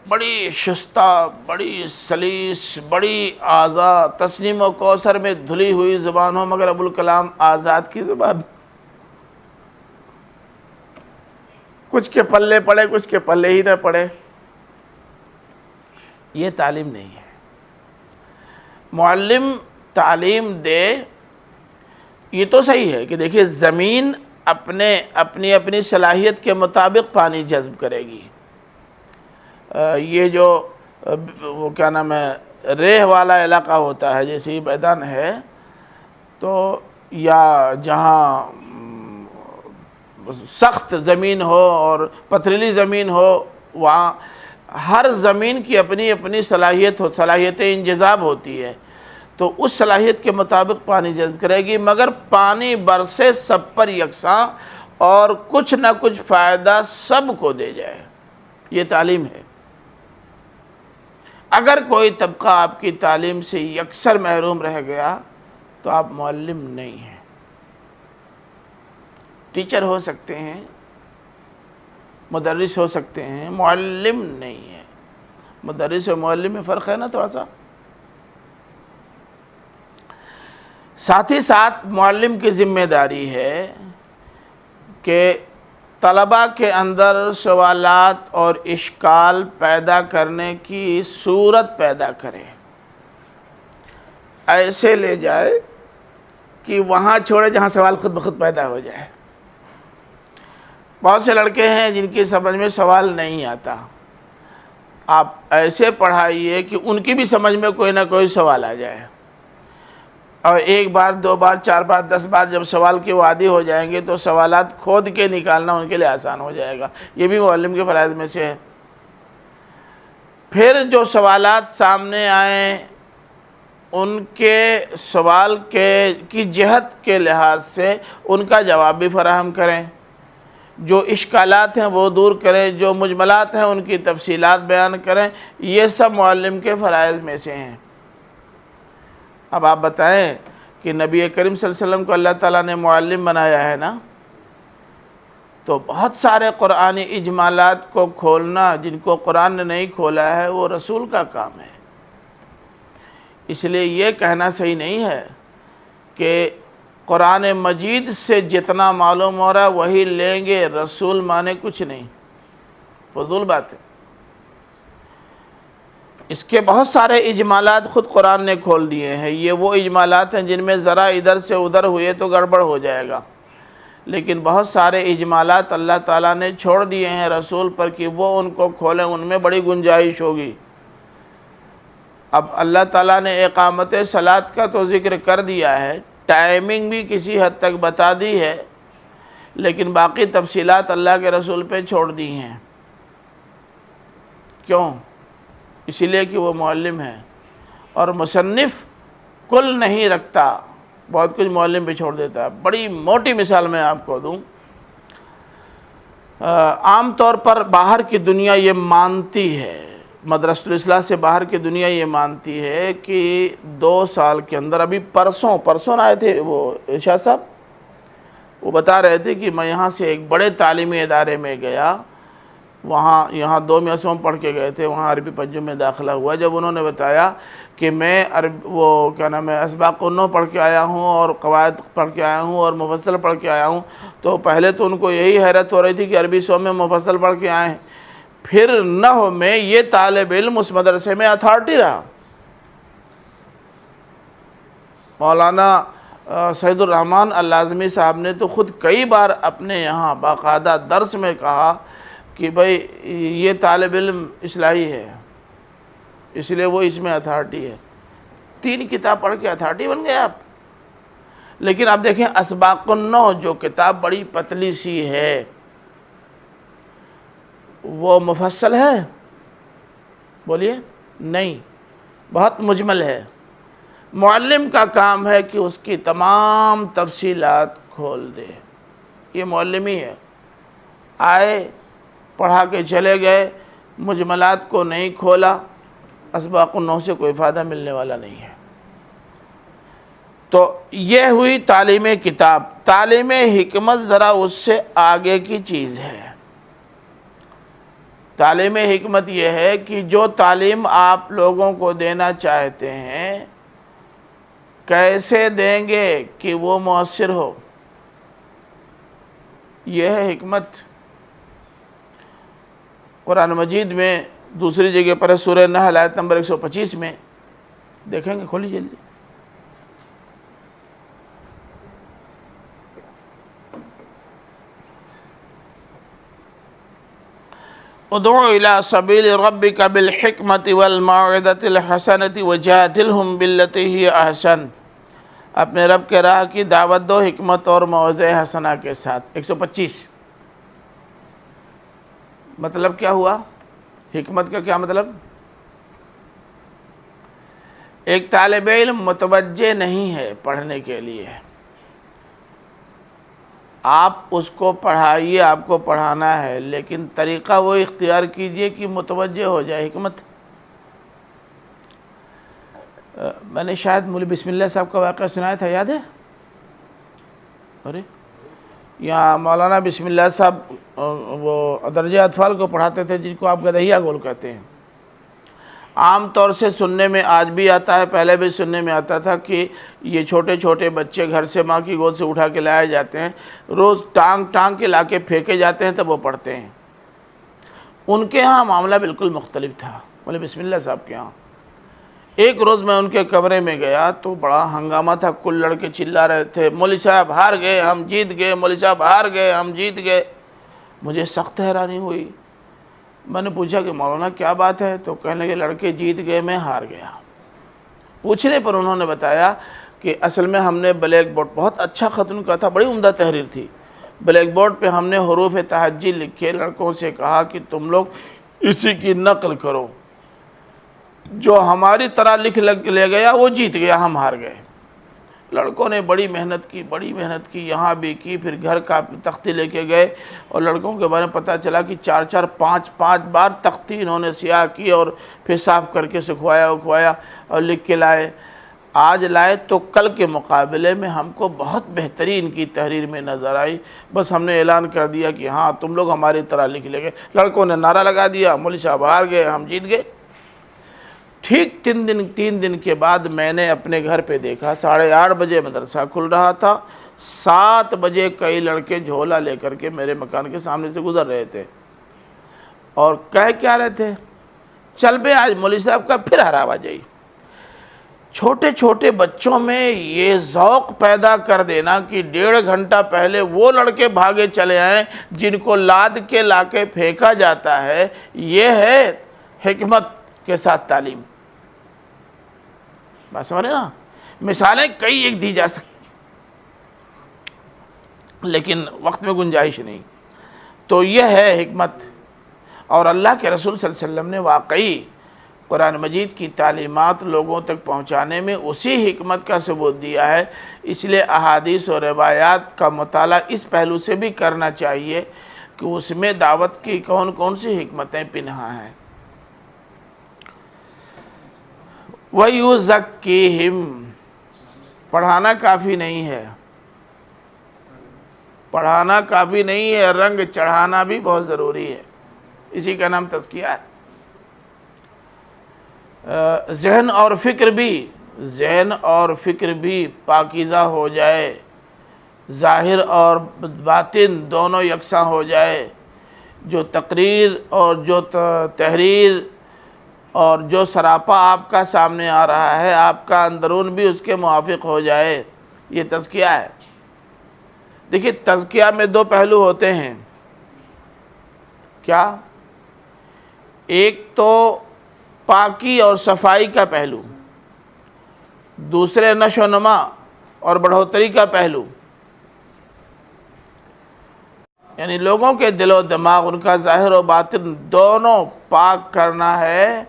بڑی شستہ، بڑی سلیس، بڑی آزاد، تسنیم و کوثر میں دھلی ہوئی زبان ہو مگر ابوالکلام آزاد کی زبان، کچھ کے پلے پڑے کچھ کے پلے ہی نہ پڑے. یہ تعلیم نہیں ہے. معلم تعلیم دے، یہ تو صحیح ہے کہ دیکھیے زمین اپنی صلاحیت کے مطابق پانی جذب کرے گی. یہ جو وہ کیا نام ہے ریح والا علاقہ ہوتا ہے، جیسے یہ میدان ہے تو یا جہاں سخت زمین ہو اور پتھریلی زمین ہو، وہاں ہر زمین کی اپنی صلاحیت انجذاب ہوتی ہے، تو اس صلاحیت کے مطابق پانی جذب کرے گی. مگر پانی برسے سب پر یکساں اور کچھ نہ کچھ فائدہ سب کو دے جائے. یہ تعلیم ہے. اگر کوئی طبقہ آپ کی تعلیم سے یکسر محروم رہ گیا تو آپ معلم نہیں ہیں. ٹیچر ہو سکتے ہیں، مدرس ہو سکتے ہیں، معلم نہیں ہے. مدرس و معلم میں فرق ہے نا تھوڑا سا. ساتھ ہی ساتھ معلم کی ذمہ داری ہے کہ طلباء کے اندر سوالات اور اشکال پیدا کرنے کی صورت پیدا کرے، ایسے لے جائے کہ وہاں چھوڑے جہاں سوال خود بخود پیدا ہو جائے. بہت سے لڑکے ہیں جن کی سمجھ میں سوال نہیں آتا، آپ ایسے پڑھائیے کہ ان کی بھی سمجھ میں کوئی نہ کوئی سوال آ جائے. اور ایک بار 2 بار 4 بار 10 بار جب سوال کے وہ عادی ہو جائیں گے تو سوالات کھود کے نکالنا ان کے لیے آسان ہو جائے گا. یہ بھی معلم کے فرائض میں سے ہے. پھر جو سوالات سامنے آئیں ان کے سوال کی جہت کے لحاظ سے ان کا جواب بھی فراہم کریں، جو اشکالات ہیں وہ دور کریں، جو مجملات ہیں ان کی تفصیلات بیان کریں. یہ سب معلم کے فرائض میں سے ہیں. اب آپ بتائیں کہ نبی کریم صلی اللہ علیہ وسلم کو اللہ تعالیٰ نے معلم بنایا ہے نا، تو بہت سارے قرآنی اجمالات کو کھولنا جن کو قرآن نے نہیں کھولا ہے وہ رسول کا کام ہے. اس لیے یہ کہنا صحیح نہیں ہے کہ قرآن مجید سے جتنا معلوم ہو رہا ہے وہی لیں گے، رسول مانے کچھ نہیں، فضول بات ہے. اس کے بہت سارے اجمالات خود قرآن نے کھول دیے ہیں. یہ وہ اجمالات ہیں جن میں ذرا ادھر سے ادھر ہوئے تو گڑبڑ ہو جائے گا، لیکن بہت سارے اجمالات اللہ تعالیٰ نے چھوڑ دیے ہیں رسول پر کہ وہ ان کو کھولیں، ان میں بڑی گنجائش ہوگی. اب اللہ تعالیٰ نے اقامت صلاۃ کا تو ذکر کر دیا ہے، ٹائمنگ بھی کسی حد تک بتا دی ہے، لیکن باقی تفصیلات اللہ کے رسول پہ چھوڑ دی ہیں. کیوں؟ اسی لیے کہ وہ معلم ہے اور مصنف کل نہیں رکھتا، بہت کچھ معلم پہ چھوڑ دیتا ہے. بڑی موٹی مثال میں آپ کو دوں. عام طور پر باہر کی دنیا یہ مانتی ہے، مدرسۃ الاصلاح سے باہر کی دنیا یہ مانتی ہے کہ 2 سال کے اندر، ابھی پرسوں آئے تھے وہ ارشاد صاحب، وہ بتا رہے تھے کہ میں یہاں سے ایک بڑے تعلیمی ادارے میں گیا، یہاں 2 موسم پڑھ کے گئے تھے، وہاں عربی پنجم میں داخلہ ہوا. جب انہوں نے بتایا کہ میں اسباق النحو پڑھ کے آیا ہوں اور قواعد پڑھ کے آیا ہوں اور مفصل پڑھ کے آیا ہوں، تو پہلے تو ان کو یہی حیرت ہو رہی تھی کہ عربی 100 میں مفصل پڑھ کے آئے ہیں. پھر نحو میں یہ طالب علم اس مدرسے میں اتھارٹی رہا. مولانا سعید الرحمن اللازمی صاحب نے تو خود کئی بار اپنے یہاں باقاعدہ درس میں کہا کہ بھئی یہ طالب علم اصلاحی ہے، اس لیے وہ اس میں اتھارٹی ہے. 3 کتاب پڑھ کے اتھارٹی بن گئے آپ. لیکن آپ دیکھیں اسباق النحو جو کتاب بڑی پتلی سی ہے، وہ مفصل ہے؟ بولیے نہیں، بہت مجمل ہے. معلم کا کام ہے کہ اس کی تمام تفصیلات کھول دے. یہ معلم ہی ہے. آئے پڑھا کے چلے گئے، مجملات کو نہیں کھولا، اسباق النحو سے کوئی فائدہ ملنے والا نہیں ہے. تو یہ ہوئی تعلیم کتاب. تعلیم حکمت ذرا اس سے آگے کی چیز ہے. تعلیم حکمت یہ ہے کہ جو تعلیم آپ لوگوں کو دینا چاہتے ہیں کیسے دیں گے کہ وہ مؤثر ہو، یہ ہے حکمت. قرآن مجید میں دوسری جگہ پر سورہ نحل آیت نمبر 125 میں دیکھیں گے، کھولی جلدی. ادعو الى سبیل ربک بالحکمت والموعظۃ الحسنۃ وجادلہم باللتی ہی احسن. اپنے رب کے راہ کی دعوت دو حکمت اور موعظہ حسنہ کے ساتھ. 125. مطلب کیا ہوا؟ حکمت کا کیا مطلب؟ ایک طالب علم متوجہ نہیں ہے پڑھنے کے لیے، آپ اس کو پڑھائیے، آپ کو پڑھانا ہے، لیکن طریقہ وہ اختیار کیجئے کہ متوجہ ہو جائے. حکمت. میں نے شاید مولوی بسم اللہ صاحب کا واقعہ سنایا تھا، یاد ہے؟ ارے یہاں مولانا بسم اللہ صاحب وہ درجہ اطفال کو پڑھاتے تھے جن کو آپ گدھیا گول کہتے ہیں. عام طور سے سننے میں آج بھی آتا ہے، پہلے بھی سننے میں آتا تھا کہ یہ چھوٹے چھوٹے بچے گھر سے ماں کی گود سے اٹھا کے لائے جاتے ہیں، روز ٹانگ کے لا کے پھینکے جاتے ہیں تب وہ پڑھتے ہیں. ان کے ہاں معاملہ بالکل مختلف تھا، بولے بسم اللہ صاحب کے ہاں. ایک روز میں ان کے کمرے میں گیا تو بڑا ہنگامہ تھا، کل لڑکے چلا رہے تھے، مولوی صاحب ہار گئے ہم جیت گئے، مولوی صاحب ہار گئے ہم جیت گئے. مجھے سخت حیرانی ہوئی. میں نے پوچھا کہ مولانا کیا بات ہے؟ تو کہنے لگے لڑکے جیت گئے، میں ہار گیا. پوچھنے پر انہوں نے بتایا کہ اصل میں ہم نے بلیک بورڈ بہت اچھا خط ان کا تھا، بڑی عمدہ تحریر تھی، بلیک بورڈ پہ ہم نے حروف تہجی لکھے، لڑکوں سے کہا کہ تم لوگ اسی کی نقل کرو، جو ہماری طرح لکھ لے گیا وہ جیت گیا، ہم ہار گئے۔ لڑکوں نے بڑی محنت کی، یہاں بھی کی، پھر گھر کا تختی لے کے گئے، اور لڑکوں کے بارے میں پتہ چلا کہ 4 5 بار تختی انہوں نے سیاہ کی اور پھر صاف کر کے سکھوایا اور لکھ کے لائے۔ آج لائے تو کل کے مقابلے میں ہم کو بہت بہترین کی تحریر میں نظر آئی، بس ہم نے اعلان کر دیا کہ ہاں تم لوگ ہماری طرح لکھ لے گئے۔ لڑکوں نے نعرہ لگا دیا، مولوی صاحب ہار گئے، ہم جیت گئے۔ ٹھیک 3 دن کے بعد میں نے اپنے گھر پہ دیکھا، 8:30 بجے مدرسہ کھل رہا تھا، 7 بجے کئی لڑکے جھولا لے کر کے میرے مکان کے سامنے سے گزر رہے تھے، اور کہہ کیا رہے تھے، چل بے آج مولوی صاحب کا پھر ہرا بجائی۔ چھوٹے چھوٹے بچوں میں یہ ذوق پیدا کر دینا کہ 1.5 گھنٹہ پہلے وہ لڑکے بھاگے چلے آئیں جن کو لاد کے لا کے پھینکا جاتا ہے، یہ ہے حکمت کے ساتھ تعلیم۔ بات سمجھ رہے نا؟ مثالیں کئی ایک دی جا سکتی، لیکن وقت میں گنجائش نہیں۔ تو یہ ہے حکمت، اور اللہ کے رسول صلی اللہ علیہ وسلم نے واقعی قرآن مجید کی تعلیمات لوگوں تک پہنچانے میں اسی حکمت کا ثبوت دیا ہے۔ اس لیے احادیث اور روایات کا مطالعہ اس پہلو سے بھی کرنا چاہیے کہ اس میں دعوت کی کون کون سی حکمتیں پنہاں ہیں۔ وَيُزَكِّيهِمْ، پڑھانا کافی نہیں ہے، پڑھانا کافی نہیں ہے، رنگ چڑھانا بھی بہت ضروری ہے، اسی کا نام تزکیہ ہے۔ ذہن اور فکر بھی پاکیزہ ہو جائے، ظاہر اور باطن دونوں یکساں ہو جائے، جو تقریر اور جو تحریر اور جو سراپا آپ کا سامنے آ رہا ہے، آپ کا اندرون بھی اس کے موافق ہو جائے، یہ تزکیہ ہے۔ دیکھیے تزکیہ میں 2 پہلو ہوتے ہیں، کیا؟ ایک تو پاکی اور صفائی کا پہلو، دوسرے نشو و نما اور بڑھوتری کا پہلو، یعنی لوگوں کے دل و دماغ، ان کا ظاہر و باطن دونوں پاک کرنا ہے،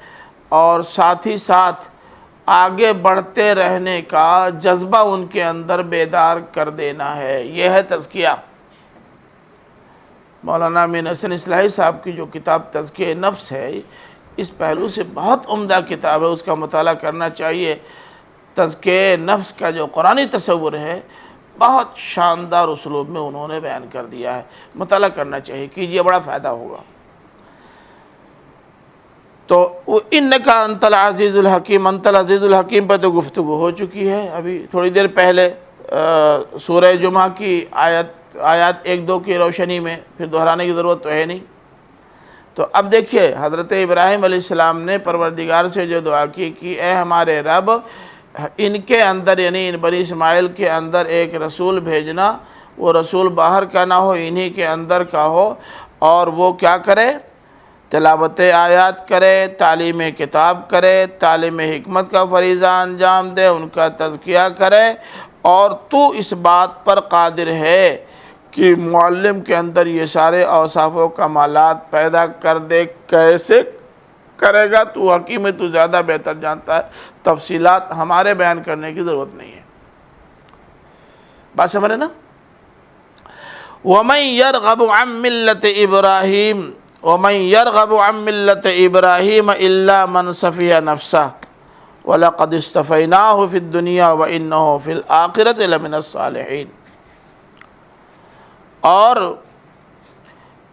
اور ساتھ ہی ساتھ آگے بڑھتے رہنے کا جذبہ ان کے اندر بیدار کر دینا ہے، یہ ہے تزکیہ۔ مولانا امین حسن اصلاحی صاحب کی جو کتاب تزکیہ نفس ہے، اس پہلو سے بہت عمدہ کتاب ہے، اس کا مطالعہ کرنا چاہیے۔ تزکیہ نفس کا جو قرآنی تصور ہے، بہت شاندار اسلوب میں انہوں نے بیان کر دیا ہے، مطالعہ کرنا چاہیے، کیجئے، بڑا فائدہ ہوگا۔ تو اِنَّکَ أَنْتَ الْعَزِيزُ الْحَكِيمُ، انت العزیز الحکیم پہ تو گفتگو ہو چکی ہے ابھی تھوڑی دیر پہلے سورہ جمعہ کی آیات 1-2 کی روشنی میں، پھر دہرانے کی ضرورت تو ہے نہیں۔ تو اب دیکھیے حضرت ابراہیم علیہ السلام نے پروردگار سے جو دعا کی کہ اے ہمارے رب، ان کے اندر یعنی ان بنی اسماعیل کے اندر ایک رسول بھیجنا، وہ رسول باہر کا نہ ہو، انہی کے اندر کا ہو، اور وہ کیا کرے؟ تلاوت آیات کرے، تعلیم کتاب کرے، تعلیم حکمت کا فریضہ انجام دے، ان کا تزکیہ کرے، اور تو اس بات پر قادر ہے کہ معلم کے اندر یہ سارے اوصاف و کمالات پیدا کر دے۔ کیسے کرے گا؟ تو حکیم ہے، تو زیادہ بہتر جانتا ہے، تفصیلات ہمارے بیان کرنے کی ضرورت نہیں ہے۔ بات سمجھ رہے نا؟ وَمَنْ يَرْغَبُ عَنْ مِلَّةِ إِبْرَاهِيمَ وَمَنْ يَرْغَبُ عَنْ مِلَّةِ إِبْرَاهِيمَ إِلَّا مَنْ سَفِيَ نَفْسَهُ وَلَقَدِ اصْطَفَيْنَاهُ فِي الدُّنْيَا وَإِنَّهُ فِي الْآخِرَةِ لَمِنَ الصَّالِحِينَ۔ اور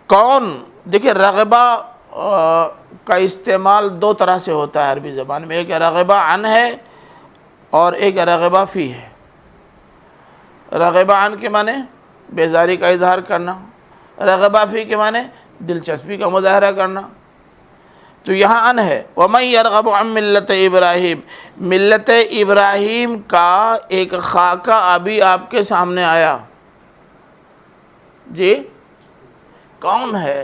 کون، دیکھیں رغبہ کا استعمال 2 طرح سے ہوتا ہے عربی زبان میں، ایک رغبہ عن ہے اور ایک رغبہ فی ہے۔ رغبہ عن کے معنی بیزاری کا اظہار کرنا، رغبہ فی کے معنی دلچسپی کا مظاہرہ کرنا۔ تو یہاں عن ہے، وَمَنْ يَرْغَبُ عَنْ مِلَّةِ إِبْرَاهِيمَ، ملت ابراہیم کا ایک خاکہ ابھی آپ کے سامنے آیا۔ جی کون ہے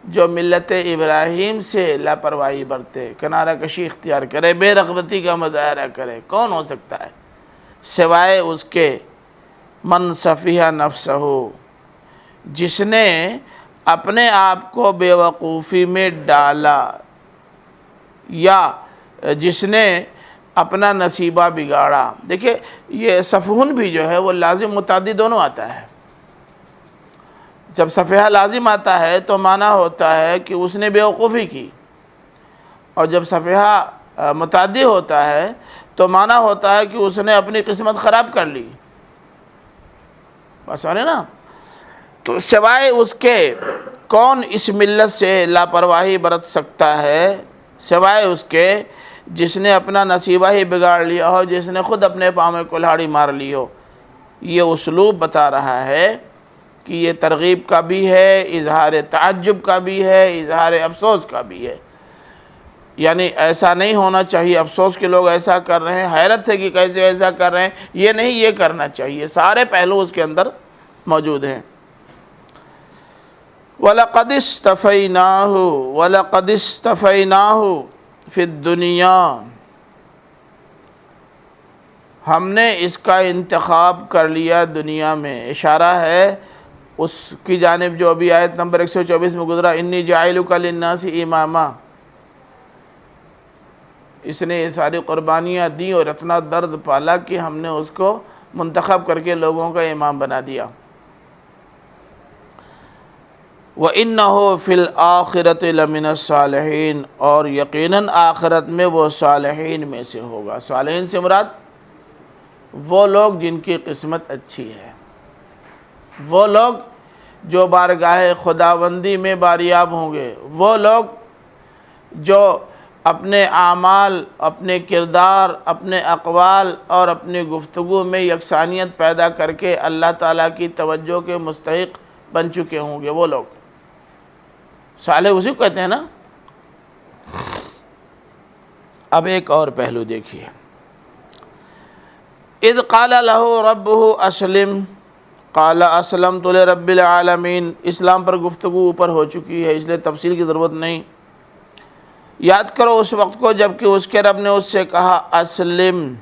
جو ملت ابراہیم سے لاپرواہی برتے، کنارہ کشی اختیار کرے، بے رغبتی کا مظاہرہ کرے؟ کون ہو سکتا ہے؟ سوائے اس کے من سفیہ نفسہ، جس نے اپنے آپ کو بے وقوفی میں ڈالا یا جس نے اپنا نصیبہ بگاڑا۔ دیکھیں یہ سفہن بھی جو ہے وہ لازم متعدی دونوں آتا ہے۔ جب سفیہ لازم آتا ہے تو معنی ہوتا ہے کہ اس نے بے وقوفی کی، اور جب سفیہ متعدی ہوتا ہے تو معنی ہوتا ہے کہ اس نے اپنی قسمت خراب کر لی۔ بس سمجھے نا؟ تو سوائے اس کے کون اس ملت سے لاپرواہی برت سکتا ہے، سوائے اس کے جس نے اپنا نصیبہ ہی بگاڑ لیا ہو، جس نے خود اپنے پاؤں میں کلہاڑی مار لی ہو۔ یہ اسلوب بتا رہا ہے کہ یہ ترغیب کا بھی ہے، اظہار تعجب کا بھی ہے، اظہار افسوس کا بھی ہے۔ یعنی ایسا نہیں ہونا چاہیے افسوس کے لوگ ایسا کر رہے ہیں، حیرت ہے کہ کیسے ایسا کر رہے ہیں، یہ نہیں، یہ کرنا چاہیے۔ سارے پہلو اس کے اندر موجود ہیں۔ وَلَقَدِ اسْتَفَيْنَاهُ وَلَقَدِ اسْتَفَيْنَاهُ فِي الدُّنْيَا، ہم نے اس کا انتخاب کر لیا دنیا میں۔ اشارہ ہے اس کی جانب جو ابھی آیت نمبر 124 میں گزرا، انی جاعلک للناس اماما۔ اس نے یہ ساری قربانیاں دیں اور اتنا درد پالا کہ ہم نے اس کو منتخب کر کے لوگوں کا امام بنا دیا۔ وَإِنَّهُ فِي الْآخِرَةِ لَمِنَ الصَّالِحِينَ، اور یقیناً آخرت میں وہ صالحین میں سے ہوگا۔ صالحین سے مراد وہ لوگ جن کی قسمت اچھی ہے، وہ لوگ جو بارگاہ خداوندی میں باریاب ہوں گے، وہ لوگ جو اپنے اعمال، اپنے کردار، اپنے اقوال اور اپنی گفتگو میں یکسانیت پیدا کر کے اللہ تعالیٰ کی توجہ کے مستحق بن چکے ہوں گے، وہ لوگ صالح اسی کو کہتے ہیں نا۔ اب ایک اور پہلو دیکھیے، اذ قال له ربه اسلم قال اسلمت لرب العالمین۔ اسلام پر گفتگو اوپر ہو چکی ہے، اس لیے تفصیل کی ضرورت نہیں۔ یاد کرو اس وقت کو جب کہ اس کے رب نے اس سے کہا اسلم،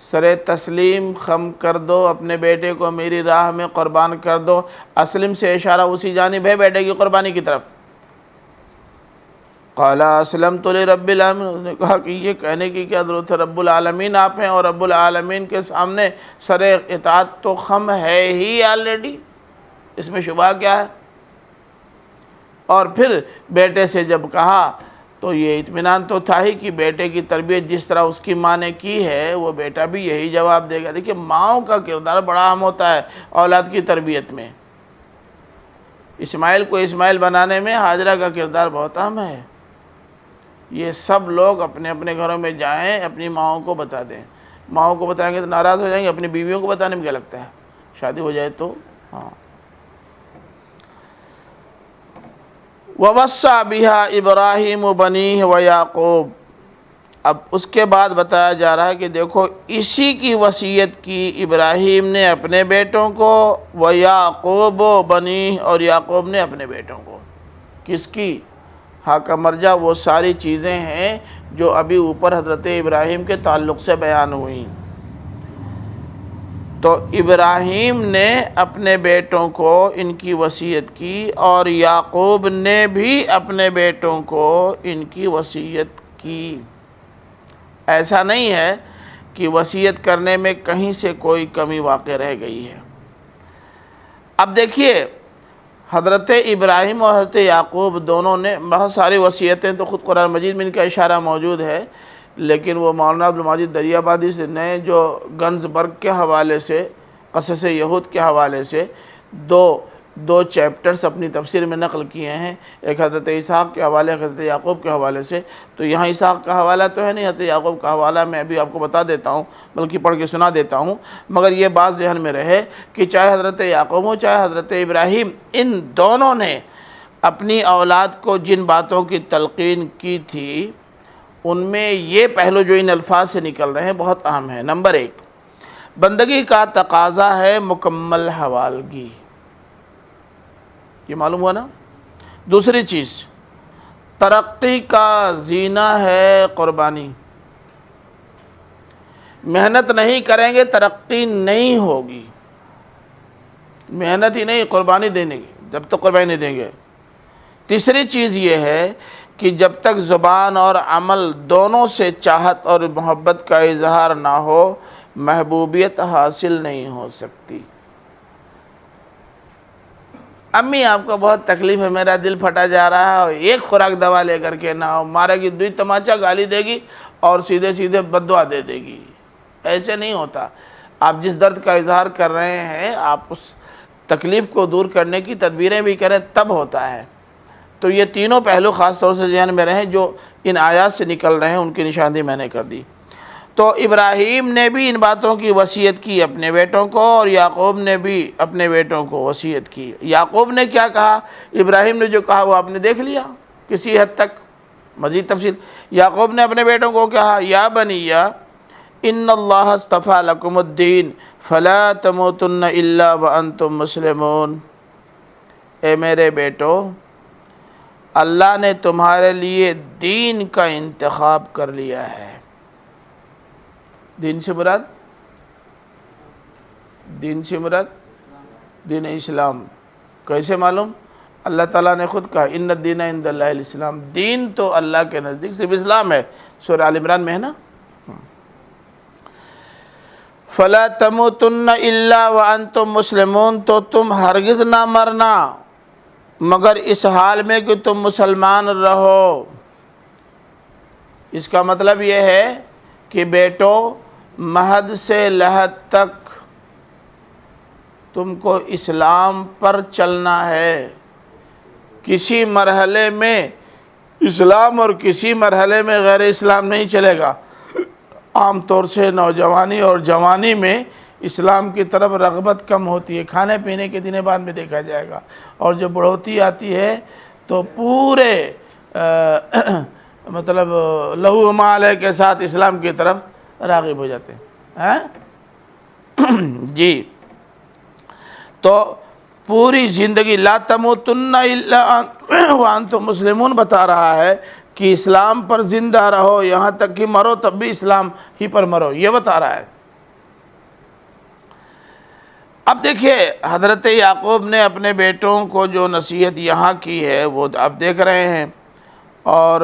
سر تسلیم خم کر دو، اپنے بیٹے کو میری راہ میں قربان کر دو۔ اسلم سے اشارہ اسی جانب ہے، بیٹے کی قربانی کی طرف۔ قال اسلمت لرب العالمین، اس نے کہا کہ یہ کہنے کی کیا ضرورت ہے، رب العالمین آپ ہیں، اور رب العالمین کے سامنے سر اطاعت تو خم ہے ہی آلریڈی، اس میں شبہ کیا ہے؟ اور پھر بیٹے سے جب کہا تو یہ اطمینان تو تھا ہی کہ بیٹے کی تربیت جس طرح اس کی ماں نے کی ہے وہ بیٹا بھی یہی جواب دے گا۔ دیکھیے ماؤں کا کردار بڑا اہم ہوتا ہے اولاد کی تربیت میں۔ اسماعیل کو اسماعیل بنانے میں ہاجرہ کا کردار بہت اہم ہے۔ یہ سب لوگ اپنے اپنے گھروں میں جائیں، اپنی ماؤں کو بتا دیں۔ ماؤں کو بتائیں گے تو ناراض ہو جائیں گے، اپنی بیویوں کو بتانے میں کیا لگتا ہے، شادی ہو جائے تو۔ ہاں، وَوَصَّى بِهَا إِبْرَاهِيمُ بَنِيهِ وَيَعْقُوبُ۔ اب اس کے بعد بتایا جا رہا ہے کہ دیکھو اسی کی وصیت کی ابراہیم نے اپنے بیٹوں کو، وَيَعْقُوبُ بَنِيهِ، اور یعقوب نے اپنے بیٹوں کو۔ کس کی؟ ہاں کا مرجع وہ ساری چیزیں ہیں جو ابھی اوپر حضرت ابراہیم کے تعلق سے بیان ہوئیں۔ تو ابراہیم نے اپنے بیٹوں کو ان کی وصیت کی، اور یعقوب نے بھی اپنے بیٹوں کو ان کی وصیت کی۔ ایسا نہیں ہے کہ وصیت کرنے میں کہیں سے کوئی کمی واقع رہ گئی ہے۔ اب دیکھیے حضرت ابراہیم اور حضرت یعقوب دونوں نے بہت ساری وصیتیں تو خود قرآن مجید میں ان کا اشارہ موجود ہے، لیکن وہ مولانا عبدالمجید دریابادی سے نے جو گنز برگ کے حوالے سے، قصص یہود کے حوالے سے دو چیپٹرز اپنی تفسیر میں نقل کیے ہیں، ایک حضرت اسحاق کے حوالے، حضرت یعقوب کے حوالے سے۔ تو یہاں اسحاق کا حوالہ تو ہے نہیں، حضرت یعقوب کا حوالہ میں ابھی آپ کو بتا دیتا ہوں، بلکہ پڑھ کے سنا دیتا ہوں، مگر یہ بات ذہن میں رہے کہ چاہے حضرت یعقوب ہو چاہے حضرت ابراہیم، ان دونوں نے اپنی اولاد کو جن باتوں کی تلقین کی تھی ان میں یہ پہلو جو ان الفاظ سے نکل رہے ہیں بہت اہم ہے۔ نمبر 1، بندگی کا تقاضا ہے مکمل حوالگی، یہ معلوم ہوا نا۔ دوسری چیز، ترقی کا زینہ ہے قربانی۔ محنت نہیں کریں گے ترقی نہیں ہوگی، محنت ہی نہیں، قربانی دینے کی، جب تک قربانی نہیں دیں گے۔ تیسری چیز یہ ہے کہ جب تک زبان اور عمل دونوں سے چاہت اور محبت کا اظہار نہ ہو، محبوبیت حاصل نہیں ہو سکتی۔ امی آپ کو بہت تکلیف ہے، میرا دل پھٹا جا رہا ہے، اور ایک خوراک دوا لے کر کے نہ ہو، مارے گی، دوئی تماچا گالی دے گی اور سیدھے سیدھے بددعا دے دے گی، ایسے نہیں ہوتا۔ آپ جس درد کا اظہار کر رہے ہیں، آپ اس تکلیف کو دور کرنے کی تدبیریں بھی کریں، تب ہوتا ہے۔ تو یہ تینوں پہلو خاص طور سے ذہن میں رہیں جو ان آیات سے نکل رہے ہیں، ان کی نشاندہی میں نے کر دی۔ تو ابراہیم نے بھی ان باتوں کی وصیت کی اپنے بیٹوں کو، اور یعقوب نے بھی اپنے بیٹوں کو وصیت کی۔ یعقوب نے کیا کہا، ابراہیم نے جو کہا وہ آپ نے دیکھ لیا کسی حد تک، مزید تفصیل۔ یعقوب نے اپنے بیٹوں کو کہا، یا بنی ان اللہ اصطفیٰ لکم الدین فلا تموتن الا وانتم مسلمون، اے میرے بیٹو، اللہ نے تمہارے لیے دین کا انتخاب کر لیا ہے۔ دین سے مراد دین اسلام۔ کیسے معلوم؟ اللہ تعالیٰ نے خود کہا، ان الدین عند اللہ الاسلام، دین تو اللہ کے نزدیک صرف اسلام ہے، سورہ آل عمران میں ہے نا۔ فلا تموتن الا وانتم مسلمون، تو تم ہرگز نہ مرنا مگر اس حال میں کہ تم مسلمان رہو۔ اس کا مطلب یہ ہے کہ بیٹو، مہد سے لحد تک تم کو اسلام پر چلنا ہے، کسی مرحلے میں اسلام اور کسی مرحلے میں غیر اسلام نہیں چلے گا۔ عام طور سے نوجوانی اور جوانی میں اسلام کی طرف رغبت کم ہوتی ہے، کھانے پینے کے دن بعد میں دیکھا جائے گا، اور جب بڑھوتی آتی ہے تو پورے مطلب لہو مال کے ساتھ اسلام کی طرف راغب ہو جاتے ہیں۔ جی، تو پوری زندگی لا تموتن الا وانتم مسلمون بتا رہا ہے کہ اسلام پر زندہ رہو، یہاں تک کہ مرو تب بھی اسلام ہی پر مرو، یہ بتا رہا ہے۔ اب دیکھیے، حضرت یعقوب نے اپنے بیٹوں کو جو نصیحت یہاں کی ہے وہ آپ دیکھ رہے ہیں، اور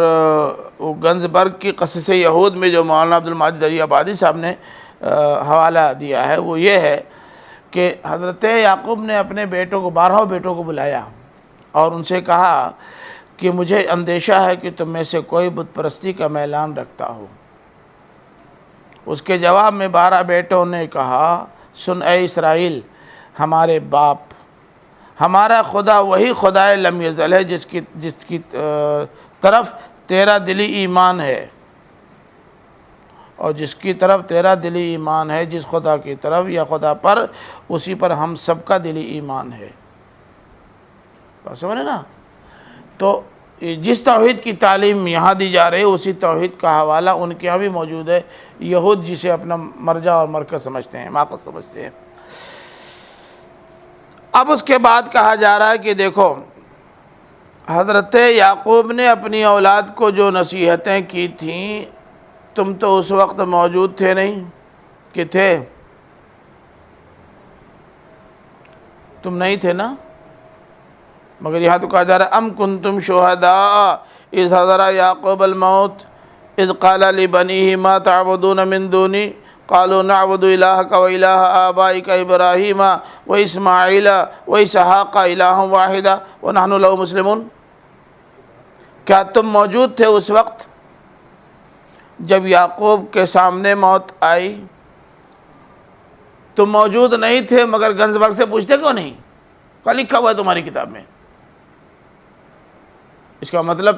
وہ گنزبرگ کی قصص یہود میں جو مولانا عبدالماجد دریابادی صاحب نے حوالہ دیا ہے وہ یہ ہے کہ حضرت یعقوب نے اپنے بیٹوں کو 12 بیٹوں کو بلایا اور ان سے کہا کہ مجھے اندیشہ ہے کہ تم میں سے کوئی بت پرستی کا میلان رکھتا ہو۔ اس کے جواب میں 12 بیٹوں نے کہا، سن اے اسرائیل، ہمارے باپ، ہمارا خدا وہی خدائے لم یزل ہے جس کی طرف تیرا دلی ایمان ہے، اور جس کی طرف تیرا دلی ایمان ہے، جس خدا کی طرف یا خدا پر، اسی پر ہم سب کا دلی ایمان ہے۔ بات سمجھے نا؟ تو جس توحید کی تعلیم یہاں دی جا رہی ہے اسی توحید کا حوالہ ان کے یہاں بھی موجود ہے۔ یہود جسے اپنا مرجع اور مرکز سمجھتے ہیں، ماخذ سمجھتے ہیں۔ اب اس کے بعد کہا جا رہا ہے کہ دیکھو، حضرت یعقوب نے اپنی اولاد کو جو نصیحتیں کی تھیں، تم تو اس وقت موجود تھے نہیں کہ تھے؟ تم نہیں تھے نا؟ مگر یہاں تو کہا جا رہا ہے ام کنتم شہداء اذ حضر یعقوب الموت اذ قال لبنیہ ما تعبدون من دونی قالوا نعبد الہک و الہ آبائک ابراہیم و اسماعیل و اسحاق الہ واحدا ونحن لہ مسلمون۔ کیا تم موجود تھے اس وقت جب یعقوب کے سامنے موت آئی؟ تم موجود نہیں تھے، مگر گنزبرگ سے پوچھتے کیوں نہیں؟ کیا لکھا ہوا ہے تمہاری کتاب میں؟ اس کا مطلب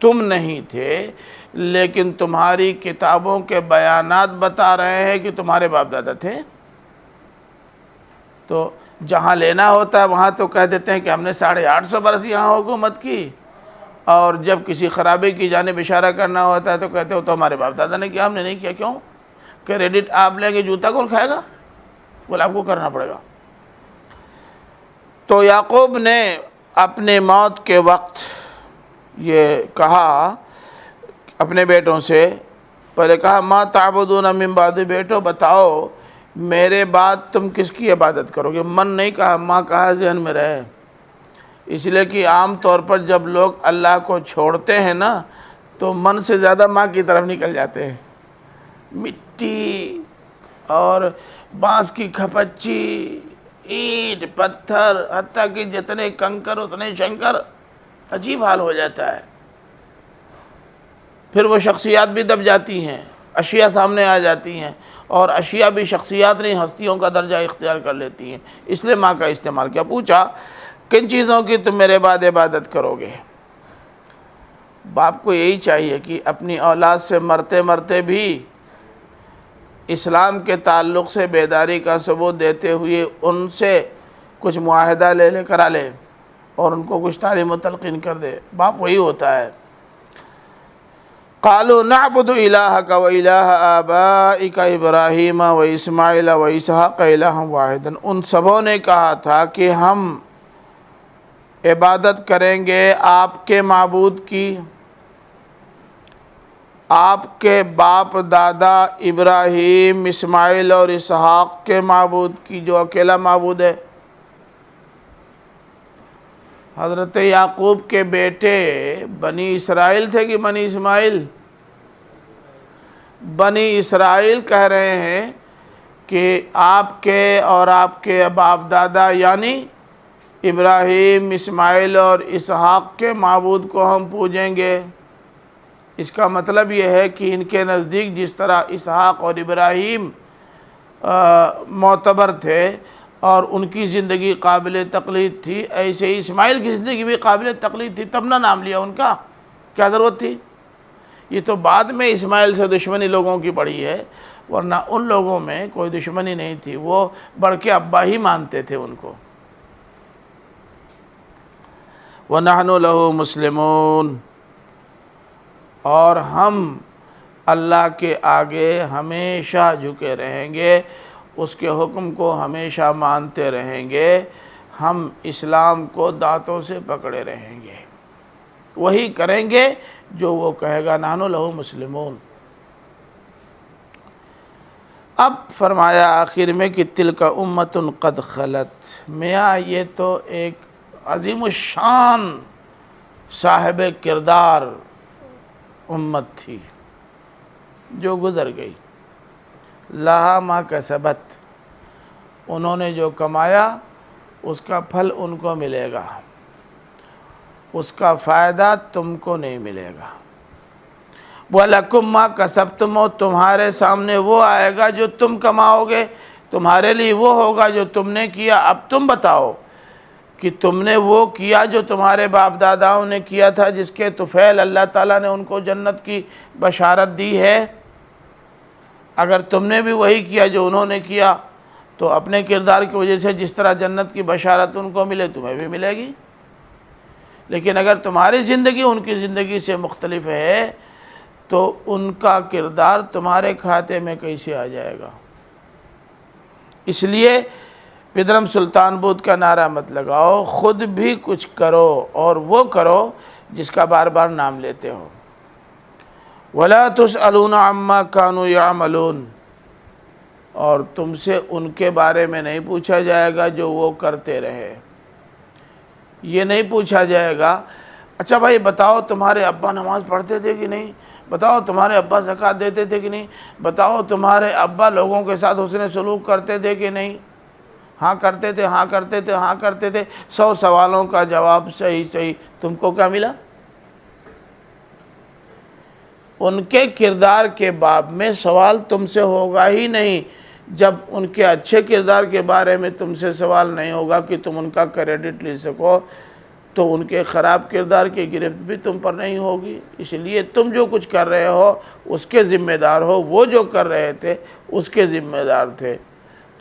تم نہیں تھے، لیکن تمہاری کتابوں کے بیانات بتا رہے ہیں کہ تمہارے باپ دادا تھے۔ تو جہاں لینا ہوتا ہے وہاں تو کہہ دیتے ہیں کہ ہم نے 850 برس یہاں حکومت کی، اور جب کسی خرابی کی جانب اشارہ کرنا ہوتا ہے تو کہتے ہو تو ہمارے باپ دادا نے کیا، ہم نے نہیں کیا۔ کیوں؟ کریڈٹ آپ لیں گے، جوتا کون کھائے گا؟ بولے آپ کو کرنا پڑے گا۔ تو یعقوب نے اپنے موت کے وقت یہ کہا اپنے بیٹوں سے پہلے کہا ما تعبدون من بعدی، بیٹو بتاؤ میرے بعد تم کس کی عبادت کرو گے. من نہیں کہا، ماں کہا، ذہن میں رہے. اس لیے کہ عام طور پر جب لوگ اللہ کو چھوڑتے ہیں نا تو من سے زیادہ ماں کی طرف نکل جاتے ہیں. مٹی اور بانس کی کھپچی، اینٹ پتھر، حتیٰ کہ جتنے کنکر اتنے شنکر، عجیب حال ہو جاتا ہے. پھر وہ شخصیات بھی دب جاتی ہیں، اشیاء سامنے آ جاتی ہیں، اور اشیاء بھی شخصیات نہیں ہستیوں کا درجہ اختیار کر لیتی ہیں. اس لیے ماں کا استعمال کیا. پوچھا کن چیزوں کی تم میرے بعد عبادت کرو گے؟ باپ کو یہی چاہیے کہ اپنی اولاد سے مرتے مرتے بھی اسلام کے تعلق سے بیداری کا ثبوت دیتے ہوئے ان سے کچھ معاہدہ لے کرا لے اور ان کو کچھ تعلیم و تلقین کر دے. باپ وہی ہوتا ہے. قالوا نعبد الہک و الہ آبائک ابراہیم و اسماعیل و اسحاق الہا واحدا. ان سبوں نے کہا تھا کہ ہم عبادت کریں گے آپ کے معبود کی، آپ کے باپ دادا ابراہیم، اسماعیل اور اسحاق کے معبود کی، جو اکیلا معبود ہے. حضرت یعقوب کے بیٹے بنی اسرائیل تھے کہ بنی اسماعیل؟ بنی اسرائیل کہہ رہے ہیں کہ آپ کے اور آپ کے باپ دادا یعنی ابراہیم، اسماعیل اور اسحاق کے معبود کو ہم پوجیں گے. اس کا مطلب یہ ہے کہ ان کے نزدیک جس طرح اسحاق اور ابراہیم معتبر تھے اور ان کی زندگی قابل تقلید تھی، ایسے ہی اسماعیل کی زندگی بھی قابل تقلید تھی. تب نہ نام لیا ان کا، کیا ضرورت تھی؟ یہ تو بعد میں اسماعیل سے دشمنی لوگوں کی پڑی ہے، ورنہ ان لوگوں میں کوئی دشمنی نہیں تھی. وہ بڑھ کے ابا ہی مانتے تھے ان کو. وَنَحْنُ لَهُ مُسْلِمُونَ، اور ہم اللہ کے آگے ہمیشہ جھکے رہیں گے، اس کے حکم کو ہمیشہ مانتے رہیں گے. ہم اسلام کو دانتوں سے پکڑے رہیں گے، وہی کریں گے جو وہ کہے گا. نحن لہو مسلمون. اب فرمایا آخر میں کہ تلک امت قد خلت. میاں یہ تو ایک عظیم الشان صاحب کردار امت تھی جو گزر گئی. لہا ما کسبت، انہوں نے جو کمایا اس کا پھل ان کو ملے گا، اس کا فائدہ تم کو نہیں ملے گا. وَلَكُمْ مَا كَسَبْتُمْ، تمہارے سامنے وہ آئے گا جو تم کماؤ گے، تمہارے لیے وہ ہوگا جو تم نے کیا. اب تم بتاؤ کہ تم نے وہ کیا جو تمہارے باپ داداؤں نے کیا تھا، جس کے طفیل اللہ تعالیٰ نے ان کو جنت کی بشارت دی ہے. اگر تم نے بھی وہی کیا جو انہوں نے کیا تو اپنے کردار کی وجہ سے جس طرح جنت کی بشارت ان کو ملے تمہیں بھی ملے گی. لیکن اگر تمہاری زندگی ان کی زندگی سے مختلف ہے تو ان کا کردار تمہارے کھاتے میں کیسے آ جائے گا؟ اس لیے پدرم سلطان بود کا نعرہ مت لگاؤ، خود بھی کچھ کرو، اور وہ کرو جس کا بار بار نام لیتے ہو. وَلَا تُسْأَلُونَ عَمَّا كَانُوا يَعْمَلُونَ، اور تم سے ان کے بارے میں نہیں پوچھا جائے گا جو وہ کرتے رہے. یہ نہیں پوچھا جائے گا اچھا بھائی بتاؤ تمہارے ابا نماز پڑھتے تھے کہ نہیں، بتاؤ تمہارے ابا زکوٰۃ دیتے تھے کہ نہیں، بتاؤ تمہارے ابا لوگوں کے ساتھ حسن سلوک کرتے تھے کہ نہیں. ہاں کرتے تھے، ہاں کرتے تھے، ہاں کرتے تھے. 100 سوالوں کا جواب صحیح صحیح. تم کو کیا ملا؟ ان کے کردار کے باب میں سوال تم سے ہوگا ہی نہیں. جب ان کے اچھے کردار کے بارے میں تم سے سوال نہیں ہوگا کہ تم ان کا کریڈٹ لے سکو تو ان کے خراب کردار کی گرفت بھی تم پر نہیں ہوگی. اس لیے تم جو کچھ کر رہے ہو اس کے ذمہ دار ہو، وہ جو کر رہے تھے اس کے ذمہ دار تھے.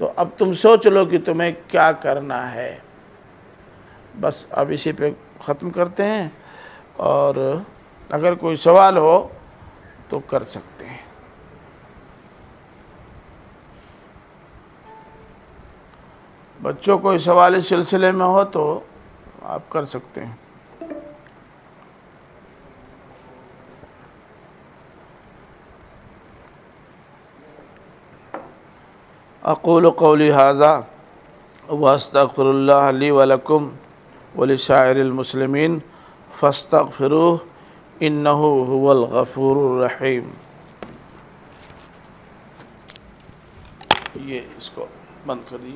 تو اب تم سوچ لو کہ تمہیں کیا کرنا ہے. بس اب اسی پہ ختم کرتے ہیں، اور اگر کوئی سوال ہو تو کر سکتے ہیں. بچوں کوئی سوال اس سلسلے میں ہو تو آپ کر سکتے ہیں. اقول قولی ھذا واستغفر اللہ لی ولکم ولسائر المسلمین فاستغفروہ انہ هو الغفور الرحیم۔ یہ اس کو بند کر دیے۔